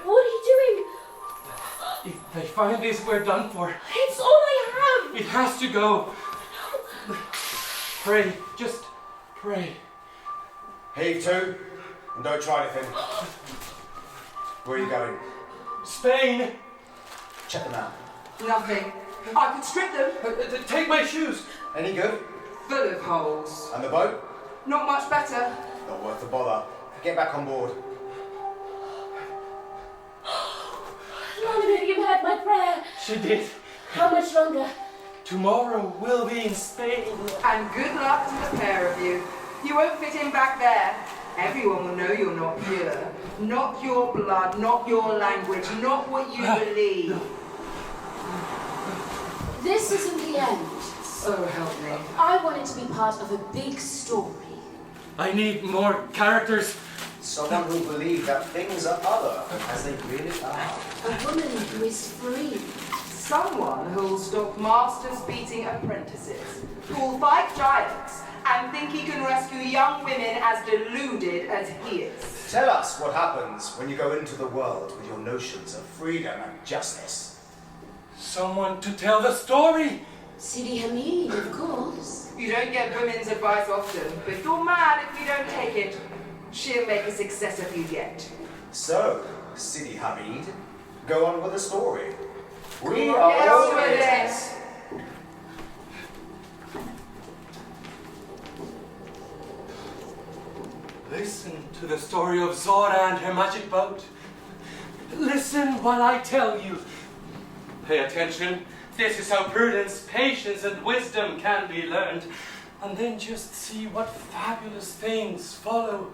What are you doing? If they find this, we're done for. It's all I have. It has to go. Pray, just pray. Heave to, and don't try anything. Where are you going? Spain. Check them out. Nothing. I could strip them. Take my shoes. Any good? Full of holes. And the boat? Not much better. Not worth the bother. Get back on board. Vladimir, you heard my prayer. She did. How much longer? Tomorrow we'll be in Spain. And good luck to the pair of you. You won't fit in back there. Everyone will know you're not pure. Not your blood, not your language, not what you believe. This isn't the end. So help me. I want it to be part of a big story. I need more characters. Someone who believes that things are other than as they really are. A woman who is free, Someone who'll stop masters beating apprentices, who'll fight giants, and think he can rescue young women as deluded as he is. Tell us what happens when you go into the world with your notions of freedom and justice. Someone to tell the story. Sidi Hamid, of course. You don't get women's advice often, but you're mad if you don't take it. She'll make a success of you yet. So, Sidi Hamid, go on with the story. We Get are all on with ears. it. Listen to the story of Zohra and her magic boat. Listen while I tell you. Pay attention. This is how prudence, patience, and wisdom can be learned. And then just see what fabulous things follow.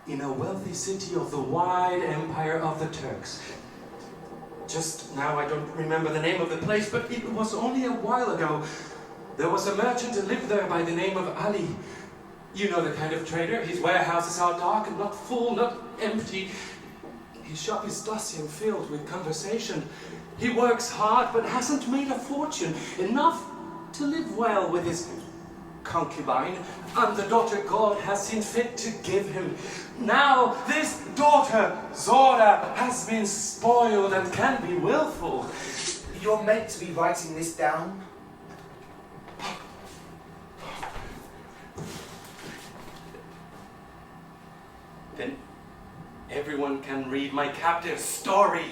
In a wealthy city of the wide empire of the Turks. Just now I don't remember the name of the place, but it was only a while ago. There was a merchant who lived there by the name of Ali. You know the kind of trader. His warehouses are dark and not full, not empty. His shop is dusty and filled with conversation. He works hard but hasn't made a fortune, enough to live well with his concubine and the daughter God has seen fit to give him. Now this daughter, Zohra, has been spoiled and can be willful. You're meant to be writing this down? Then everyone can read my captive's story.